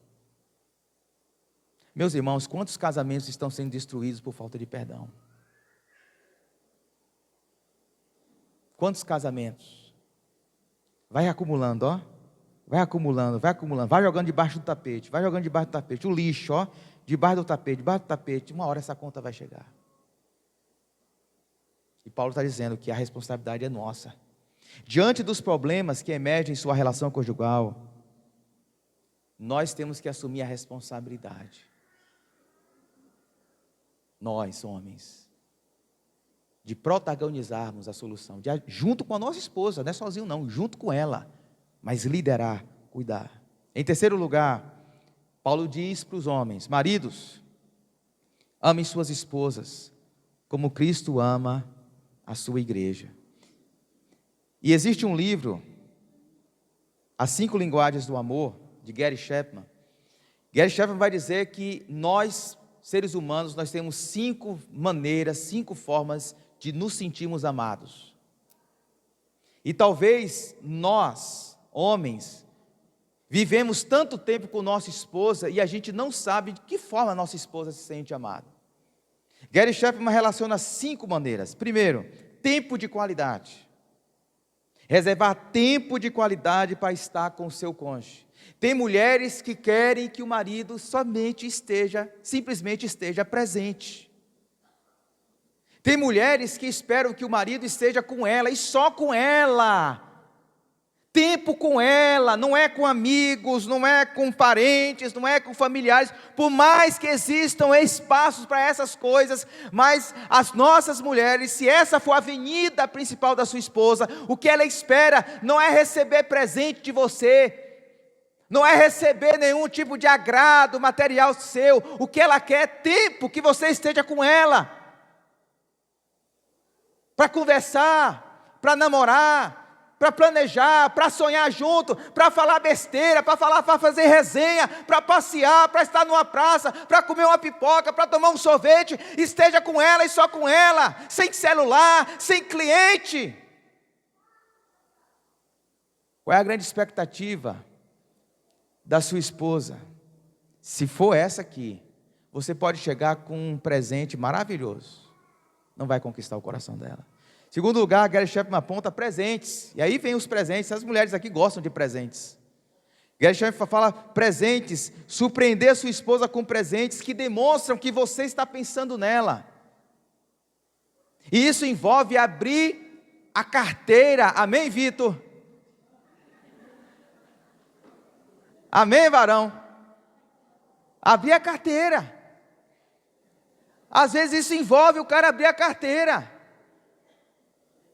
Meus irmãos, quantos casamentos estão sendo destruídos por falta de perdão? Quantos casamentos? Vai acumulando, ó. Vai acumulando. Vai jogando debaixo do tapete. O lixo, ó. Debaixo do tapete. Uma hora essa conta vai chegar. E Paulo está dizendo que a responsabilidade é nossa. Diante dos problemas que emergem em sua relação conjugal, nós temos que assumir a responsabilidade. Nós, homens, de protagonizarmos a solução, junto com a nossa esposa, não é sozinho não, junto com ela, mas liderar, cuidar. Em terceiro lugar, Paulo diz para os homens: maridos, amem suas esposas, como Cristo ama a sua igreja. E existe um livro, As 5 Linguagens do Amor, de Gary Chapman. Gary Chapman vai dizer que nós, seres humanos, nós temos 5 maneiras, 5 formas de nos sentirmos amados. E talvez nós, homens, vivemos tanto tempo com nossa esposa e a gente não sabe de que forma a nossa esposa se sente amada. Gary Chapman relaciona 5 maneiras. Primeiro, tempo de qualidade. Reservar tempo de qualidade para estar com o seu cônjuge. Tem mulheres que querem que o marido simplesmente esteja presente. Tem mulheres que esperam que o marido esteja com ela e só com ela. Tempo com ela, não é com amigos, não é com parentes, não é com familiares, por mais que existam espaços para essas coisas, mas as nossas mulheres, se essa for a avenida principal da sua esposa, o que ela espera não é receber presente de você, não é receber nenhum tipo de agrado material seu, o que ela quer é tempo que você esteja com ela, para conversar, para namorar, para planejar, para sonhar junto, para falar besteira, para fazer resenha, para passear, para estar numa praça, para comer uma pipoca, para tomar um sorvete. Esteja com ela e só com ela, sem celular, sem cliente. Qual é a grande expectativa da sua esposa? Se for essa aqui, você pode chegar com um presente maravilhoso, não vai conquistar o coração dela. Segundo lugar, Gary Chapman aponta presentes, e aí vem os presentes. As mulheres aqui gostam de presentes. Gary Chapman fala presentes, surpreender a sua esposa com presentes que demonstram que você está pensando nela. E isso envolve abrir a carteira, amém, Vitor? Amém, varão? Abrir a carteira. Às vezes isso envolve o cara abrir a carteira.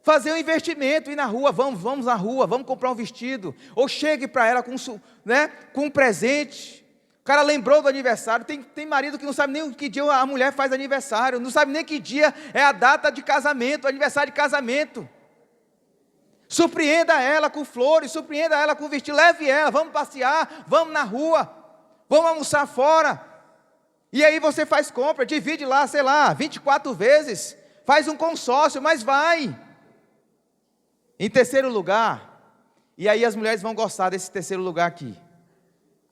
Fazer um investimento, ir na rua, vamos na rua, vamos comprar um vestido, ou chegue para ela com um presente. O cara lembrou do aniversário. Tem marido que não sabe nem que dia a mulher faz aniversário, não sabe nem que dia é a data de casamento, o aniversário de casamento. Surpreenda ela com flores, surpreenda ela com vestido, leve ela, vamos passear, vamos na rua, vamos almoçar fora. E aí você faz compra, divide lá, 24 vezes, faz um consórcio, mas vai. Em terceiro lugar, e aí as mulheres vão gostar desse terceiro lugar aqui,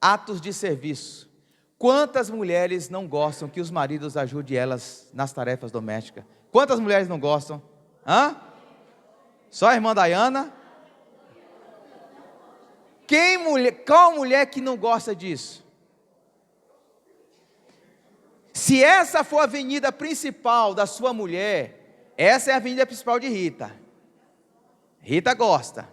atos de serviço. Quantas mulheres não gostam que os maridos ajudem elas nas tarefas domésticas? Quantas mulheres não gostam? Só a irmã Dayana? Qual mulher que não gosta disso? Se essa for a avenida principal da sua mulher, essa é a avenida principal de Rita. Rita gosta,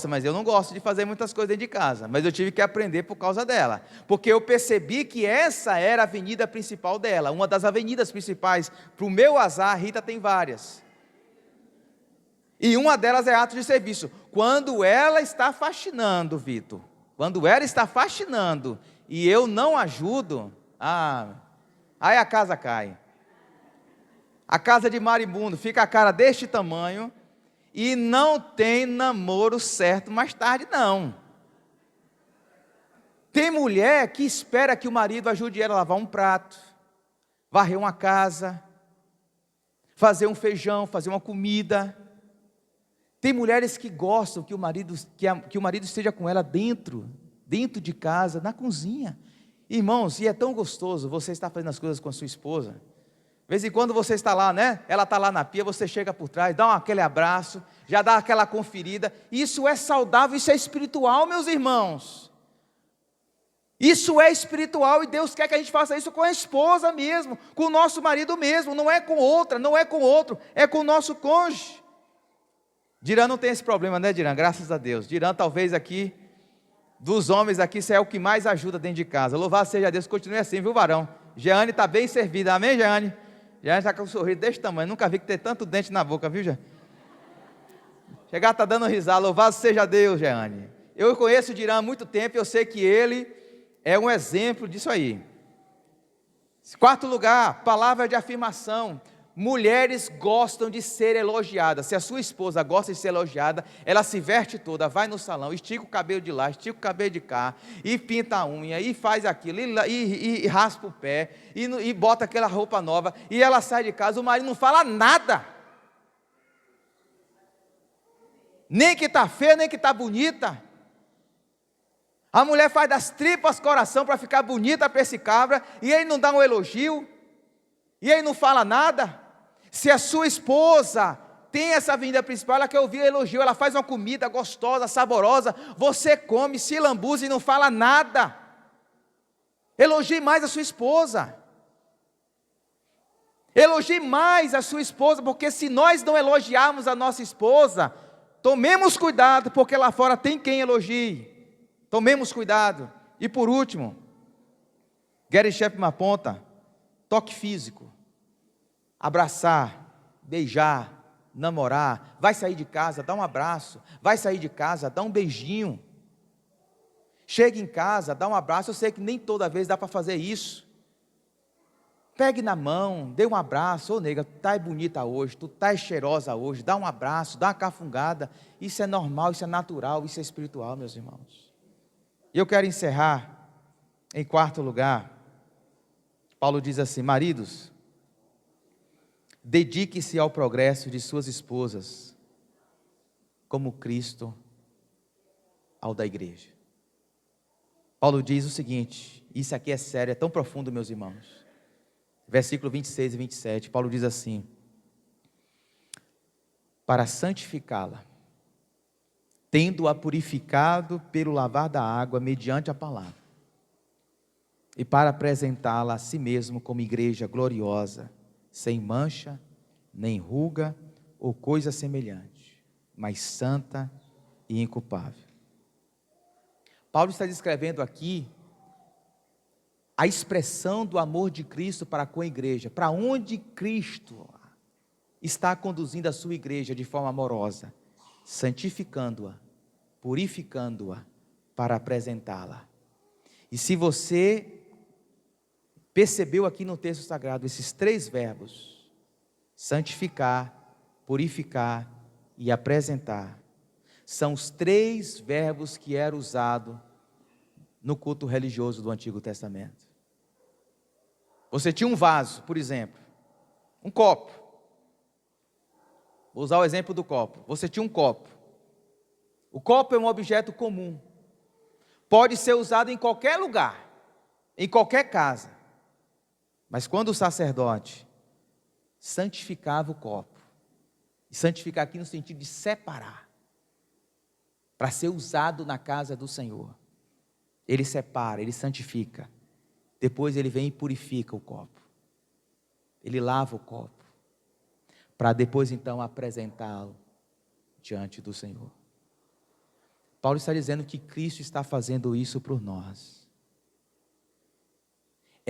mas eu não gosto de fazer muitas coisas dentro de casa, mas eu tive que aprender por causa dela, porque eu percebi que essa era a avenida principal dela, uma das avenidas principais. Para o meu azar, Rita tem várias, e uma delas é ato de serviço. Quando ela está faxinando, Vitor, quando ela está faxinando, e eu não ajudo, aí a casa cai. A casa de maribundo fica a cara deste tamanho e não tem namoro certo mais tarde, não. Tem mulher que espera que o marido ajude ela a lavar um prato, varrer uma casa, fazer um feijão, fazer uma comida. Tem mulheres que gostam que o marido esteja com ela dentro de casa, na cozinha. Irmãos, e é tão gostoso você estar fazendo as coisas com a sua esposa. De vez em quando você está lá, ela está lá na pia, você chega por trás, dá aquele abraço, já dá aquela conferida. Isso é saudável, isso é espiritual, meus irmãos. Isso é espiritual e Deus quer que a gente faça isso com a esposa mesmo, com o nosso marido mesmo, não é com outra, não é com outro, é com o nosso cônjuge. Diran não tem esse problema, né, Diran? Graças a Deus. Diran talvez aqui, dos homens aqui, isso é o que mais ajuda dentro de casa. Louvado seja Deus, continue assim, viu, varão? Jeane está bem servida, amém, Jeane? Já está com um sorriso desse tamanho, nunca vi que ter tanto dente na boca, viu, Jeane? Chegar tá dando risada, louvado seja Deus, Jeane. Eu conheço o Dirã há muito tempo e eu sei que ele é um exemplo disso aí. Quarto lugar, palavra de afirmação. Mulheres gostam de ser elogiadas. Se a sua esposa gosta de ser elogiada, ela se veste toda, vai no salão, estica o cabelo de lá, estica o cabelo de cá, e pinta a unha, e faz aquilo, e raspa o pé, e bota aquela roupa nova, e ela sai de casa, o marido não fala nada. Nem que está feia, nem que está bonita. A mulher faz das tripas coração para ficar bonita para esse cabra, e ele não dá um elogio, e ele não fala nada. Se a sua esposa tem essa avenida principal, ela quer ouvir elogio, ela faz uma comida gostosa, saborosa, você come, se lambuza e não fala nada. Elogie mais a sua esposa. Elogie mais a sua esposa, porque se nós não elogiarmos a nossa esposa, tomemos cuidado, porque lá fora tem quem elogie. Tomemos cuidado. E por último, Gary Chapman aponta, toque físico. Abraçar, beijar, namorar, vai sair de casa, dá um abraço, vai sair de casa, dá um beijinho. Chega em casa, dá um abraço, eu sei que nem toda vez dá para fazer isso. Pegue na mão, dê um abraço, ô nega, tu tá bonita hoje, tu tá cheirosa hoje, dá um abraço, dá uma cafungada, isso é normal, isso é natural, isso é espiritual, meus irmãos. E eu quero encerrar, em quarto lugar, Paulo diz assim, maridos, dedique-se ao progresso de suas esposas, como Cristo ao da igreja. Paulo diz o seguinte, isso aqui é sério, é tão profundo, meus irmãos. Versículo 26 e 27, Paulo diz assim, para santificá-la, tendo-a purificado pelo lavar da água mediante a palavra, e para apresentá-la a si mesmo como igreja gloriosa, sem mancha, nem ruga ou coisa semelhante, mas santa e inculpável. Paulo está descrevendo aqui a expressão do amor de Cristo para com a igreja, para onde Cristo está conduzindo a sua igreja de forma amorosa, santificando-a, purificando-a para apresentá-la. E se você percebeu aqui no texto sagrado esses três verbos, santificar, purificar e apresentar, são os três verbos que eram usados no culto religioso do Antigo Testamento. Você tinha um vaso, por exemplo, um copo. Vou usar o exemplo do copo. Você tinha um copo. O copo é um objeto comum. Pode ser usado em qualquer lugar, em qualquer casa. Mas quando o sacerdote santificava o copo, e santificar aqui no sentido de separar, para ser usado na casa do Senhor, ele separa, ele santifica, depois ele vem e purifica o copo, ele lava o copo, para depois então apresentá-lo diante do Senhor. Paulo está dizendo que Cristo está fazendo isso por nós.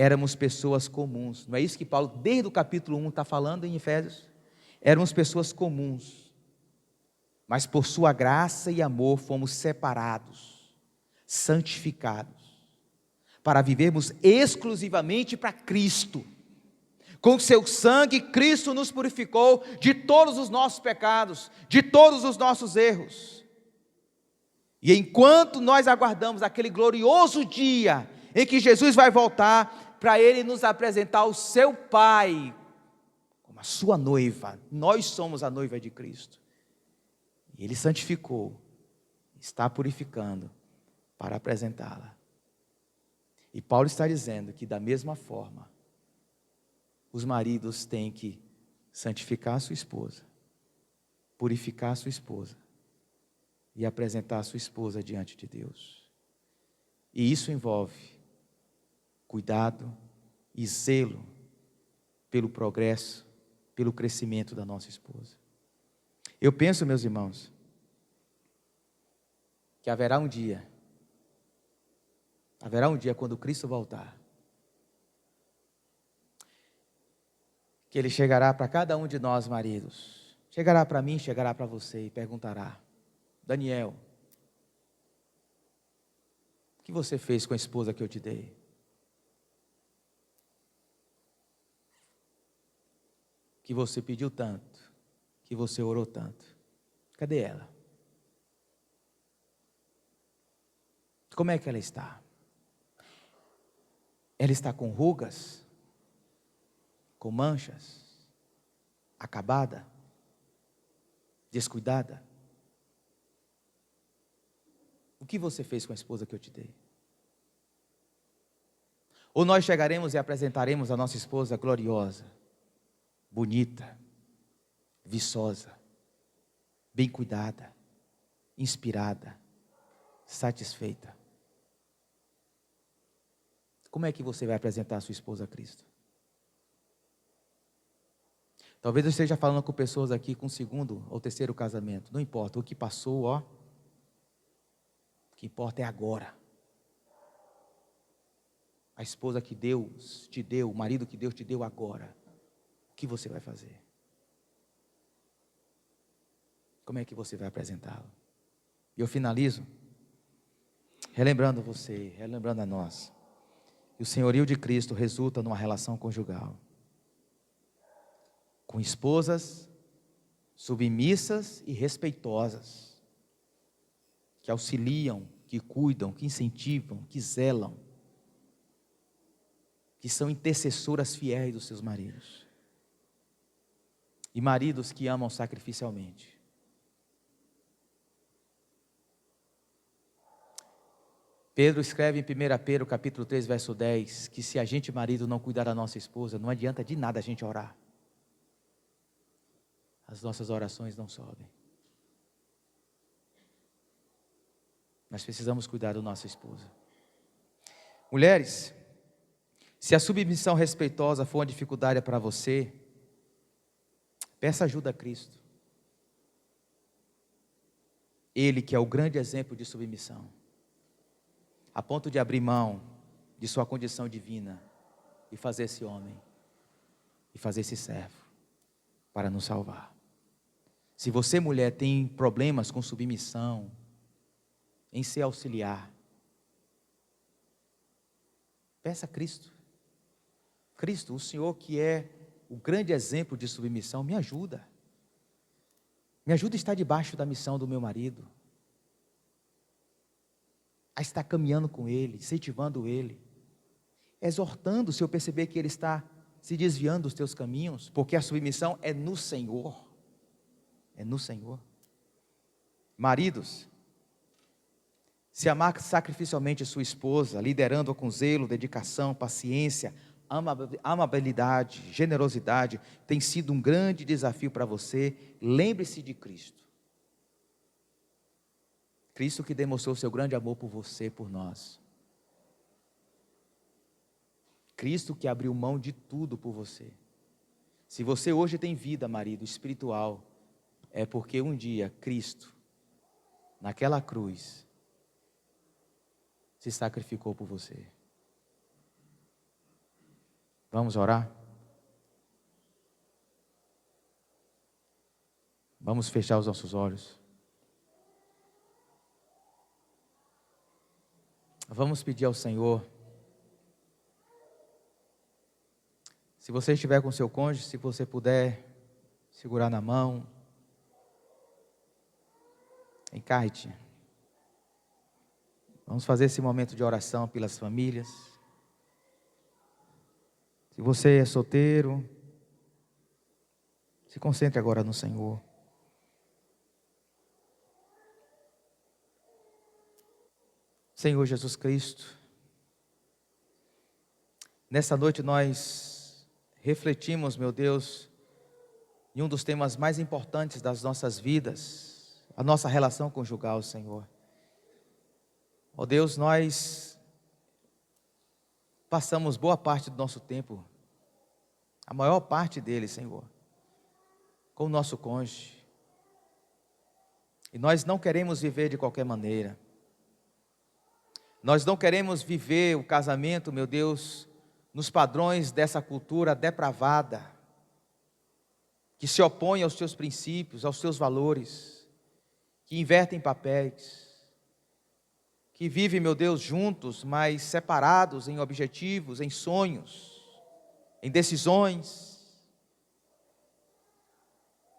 Éramos pessoas comuns, não é isso que Paulo, desde o capítulo 1, está falando em Efésios? Éramos pessoas comuns, mas por sua graça e amor fomos separados, santificados, para vivermos exclusivamente para Cristo. Com seu sangue, Cristo nos purificou de todos os nossos pecados, de todos os nossos erros. E enquanto nós aguardamos aquele glorioso dia em que Jesus vai voltar, para Ele nos apresentar o seu Pai, como a sua noiva, nós somos a noiva de Cristo. E Ele santificou, está purificando, para apresentá-la. E Paulo está dizendo que da mesma forma, os maridos têm que santificar a sua esposa, purificar a sua esposa, e apresentar a sua esposa diante de Deus. E isso envolve cuidado e zelo pelo progresso, pelo crescimento da nossa esposa. Eu penso, meus irmãos, que haverá um dia quando Cristo voltar, que Ele chegará para cada um de nós, maridos, chegará para mim, chegará para você e perguntará: Daniel, o que você fez com a esposa que eu te dei? Que você pediu tanto, que você orou tanto. Cadê ela? Como é que ela está? Ela está com rugas? Com manchas? Acabada? Descuidada? O que você fez com a esposa que eu te dei? Ou nós chegaremos e apresentaremos a nossa esposa gloriosa, bonita, viçosa, bem cuidada, inspirada, satisfeita. Como é que você vai apresentar a sua esposa a Cristo? Talvez eu esteja falando com pessoas aqui com segundo ou terceiro casamento. Não importa, o que passou, ó. O que importa é agora. A esposa que Deus te deu, o marido que Deus te deu agora. O que você vai fazer? Como é que você vai apresentá-lo? E eu finalizo relembrando você, relembrando a nós. E o senhorio de Cristo resulta numa relação conjugal, com esposas submissas e respeitosas, que auxiliam, que cuidam, que incentivam, que zelam, que são intercessoras fiéis dos seus maridos, e maridos que amam sacrificialmente. Pedro escreve em 1 Pedro capítulo 3, verso 10, que se a gente, marido, não cuidar da nossa esposa, não adianta de nada a gente orar. As nossas orações não sobem. Nós precisamos cuidar da nossa esposa. Mulheres, se a submissão respeitosa for uma dificuldade para você, peça ajuda a Cristo. Ele que é o grande exemplo de submissão, a ponto de abrir mão de sua condição divina e fazer esse homem, e fazer esse servo, para nos salvar. Se você, mulher, tem problemas com submissão, em ser auxiliar, peça a Cristo. Cristo, o Senhor que é o grande exemplo de submissão, me ajuda. Me ajuda a estar debaixo da missão do meu marido, a estar caminhando com ele, incentivando ele, exortando se eu perceber que ele está se desviando dos teus caminhos, porque a submissão é no Senhor. É no Senhor. Maridos, se amar sacrificialmente sua esposa, liderando-a com zelo, dedicação, paciência, amabilidade, generosidade, tem sido um grande desafio para você. Lembre-se de Cristo. Cristo que demonstrou seu grande amor por você, por nós. Cristo que abriu mão de tudo por você. Se você hoje tem vida, marido, espiritual, é porque um dia Cristo, naquela cruz, se sacrificou por você. Vamos orar? Vamos fechar os nossos olhos. Vamos pedir ao Senhor. Se você estiver com seu cônjuge, se você puder segurar na mão, encarre-te. Vamos fazer esse momento de oração pelas famílias. Se você é solteiro, se concentre agora no Senhor. Senhor Jesus Cristo, nessa noite nós refletimos, meu Deus, em um dos temas mais importantes das nossas vidas, a nossa relação conjugal, Senhor. Ó Deus, nós passamos boa parte do nosso tempo, a maior parte dele, Senhor, com o nosso cônjuge. E nós não queremos viver de qualquer maneira. Nós não queremos viver o casamento, meu Deus, nos padrões dessa cultura depravada, que se opõem aos teus princípios, aos teus valores, que invertem papéis, que vivem, meu Deus, juntos, mas separados em objetivos, em sonhos, em decisões.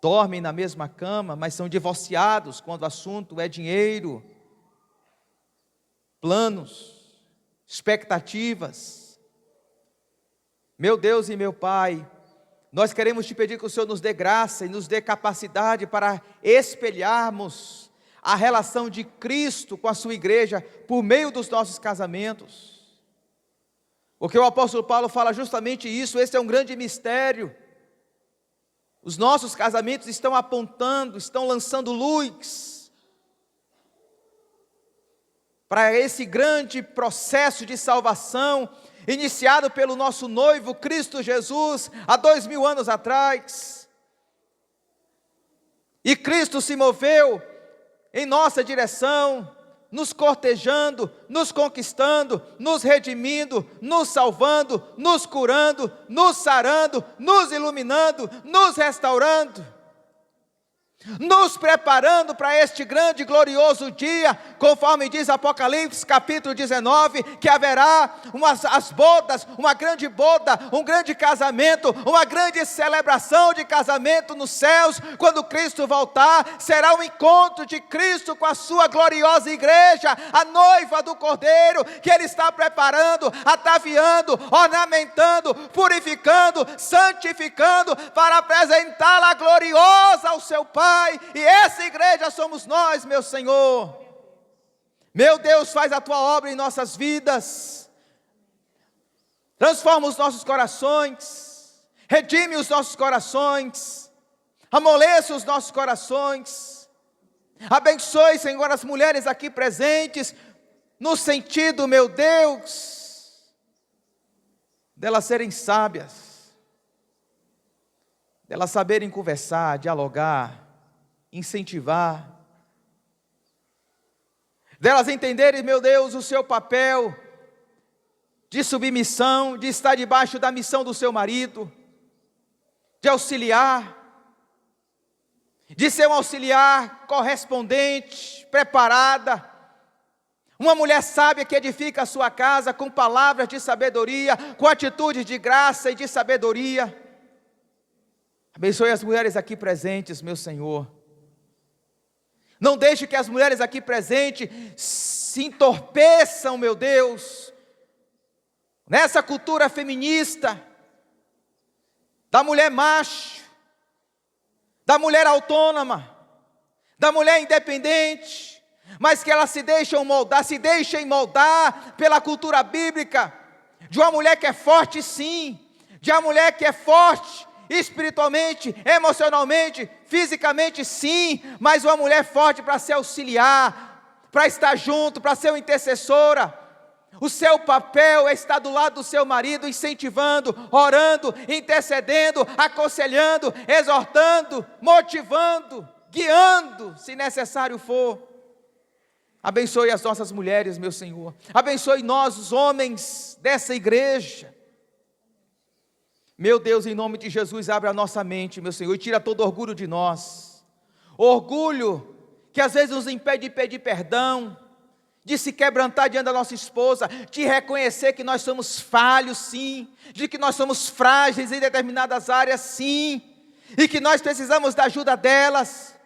Dormem na mesma cama, mas são divorciados quando o assunto é dinheiro, planos, expectativas. Meu Deus e meu Pai, nós queremos te pedir que o Senhor nos dê graça e nos dê capacidade para espelharmos a relação de Cristo com a sua igreja por meio dos nossos casamentos. Porque o apóstolo Paulo fala justamente isso, esse é um grande mistério. Os nossos casamentos estão apontando, estão lançando luz para esse grande processo de salvação iniciado pelo nosso noivo Cristo Jesus há 2000 anos atrás. E Cristo se moveu em nossa direção, nos cortejando, nos conquistando, nos redimindo, nos salvando, nos curando, nos sarando, nos iluminando, nos restaurando, nos preparando para este grande e glorioso dia, conforme diz Apocalipse capítulo 19, que haverá as bodas, uma grande boda, um grande casamento, uma grande celebração de casamento nos céus. Quando Cristo voltar, será um encontro de Cristo com a sua gloriosa igreja, a noiva do Cordeiro, que Ele está preparando, ataviando, ornamentando, purificando, santificando, para apresentá-la gloriosa ao seu Pai. E essa igreja somos nós, meu Senhor. Meu Deus, faz a tua obra em nossas vidas, transforma os nossos corações, redime os nossos corações, amolece os nossos corações. Abençoe, Senhor, as mulheres aqui presentes, no sentido, meu Deus, delas serem sábias, delas saberem conversar, dialogar, incentivar, delas entenderem, meu Deus, o seu papel de submissão, de estar debaixo da missão do seu marido, de auxiliar, de ser um auxiliar correspondente, preparada, uma mulher sábia que edifica a sua casa com palavras de sabedoria, com atitudes de graça e de sabedoria. Abençoe as mulheres aqui presentes, meu Senhor. Não deixe que as mulheres aqui presentes se entorpeçam, meu Deus, nessa cultura feminista, da mulher macho, da mulher autônoma, da mulher independente, mas que elas se deixem moldar pela cultura bíblica, de uma mulher que é forte sim, de uma mulher que é forte, espiritualmente, emocionalmente, fisicamente sim, mas uma mulher forte para se auxiliar, para estar junto, para ser uma intercessora. O seu papel é estar do lado do seu marido, incentivando, orando, intercedendo, aconselhando, exortando, motivando, guiando, se necessário for. Abençoe as nossas mulheres, meu Senhor. Abençoe nós, os homens dessa igreja. Meu Deus, em nome de Jesus, abre a nossa mente, meu Senhor, e tira todo orgulho de nós. Orgulho que às vezes nos impede de pedir perdão, de se quebrantar diante da nossa esposa, de reconhecer que nós somos falhos, sim, de que nós somos frágeis em determinadas áreas, sim, e que nós precisamos da ajuda delas.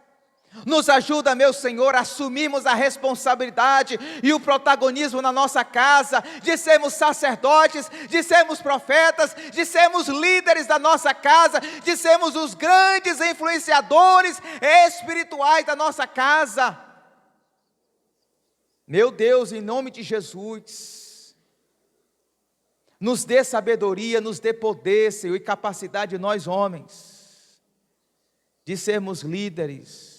Nos ajuda, meu Senhor, a assumirmos a responsabilidade e o protagonismo na nossa casa, de sermos sacerdotes, de sermos profetas, de sermos líderes da nossa casa, de sermos os grandes influenciadores espirituais da nossa casa. Meu Deus, em nome de Jesus, nos dê sabedoria, nos dê poder, Senhor, e capacidade, nós homens, de sermos líderes,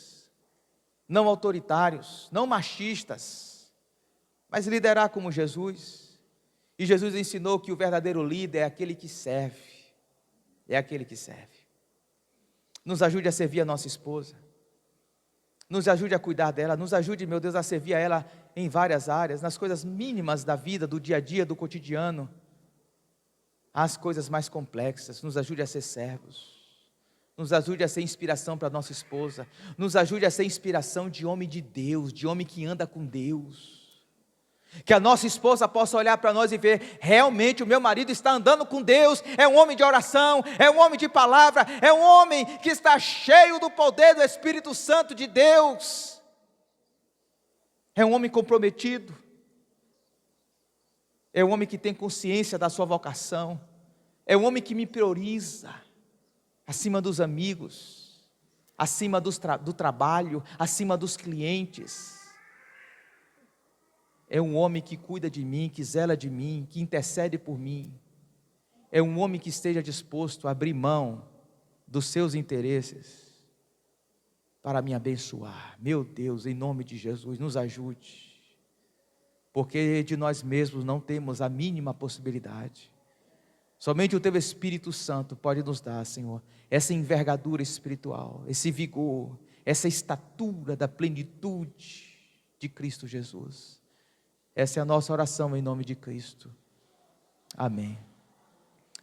não autoritários, não machistas, mas liderar como Jesus. E Jesus ensinou que o verdadeiro líder é aquele que serve, Nos ajude a servir a nossa esposa, nos ajude a cuidar dela, nos ajude, meu Deus, a servir a ela em várias áreas, nas coisas mínimas da vida, do dia a dia, do cotidiano, às coisas mais complexas. Nos ajude a ser servos, Nos ajude a ser inspiração para nossa esposa. Nos ajude a ser inspiração de homem de Deus, de homem que anda com Deus. Que a nossa esposa possa olhar para nós e ver, realmente o meu marido está andando com Deus, é um homem de oração, é um homem de palavra, é um homem que está cheio do poder do Espírito Santo de Deus. É um homem comprometido. É um homem que tem consciência da sua vocação. É um homem que me prioriza acima dos amigos, acima do trabalho, acima dos clientes. É um homem que cuida de mim, que zela de mim, que intercede por mim. É um homem que esteja disposto a abrir mão dos seus interesses para me abençoar. Meu Deus, em nome de Jesus, nos ajude. Porque de nós mesmos não temos a mínima possibilidade. Somente o Teu Espírito Santo pode nos dar, Senhor, essa envergadura espiritual, esse vigor, essa estatura da plenitude de Cristo Jesus. Essa é a nossa oração em nome de Cristo. Amém.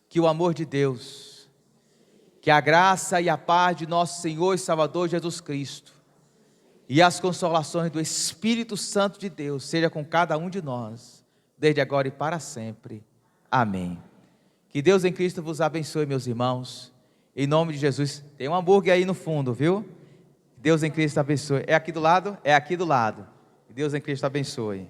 Que o amor de Deus, que a graça e a paz de nosso Senhor e Salvador Jesus Cristo, e as consolações do Espírito Santo de Deus, seja com cada um de nós, desde agora e para sempre. Amém. Que Deus em Cristo vos abençoe, meus irmãos. Em nome de Jesus. Tem um hambúrguer aí no fundo, viu? Deus em Cristo abençoe. É aqui do lado? É aqui do lado. Que Deus em Cristo abençoe.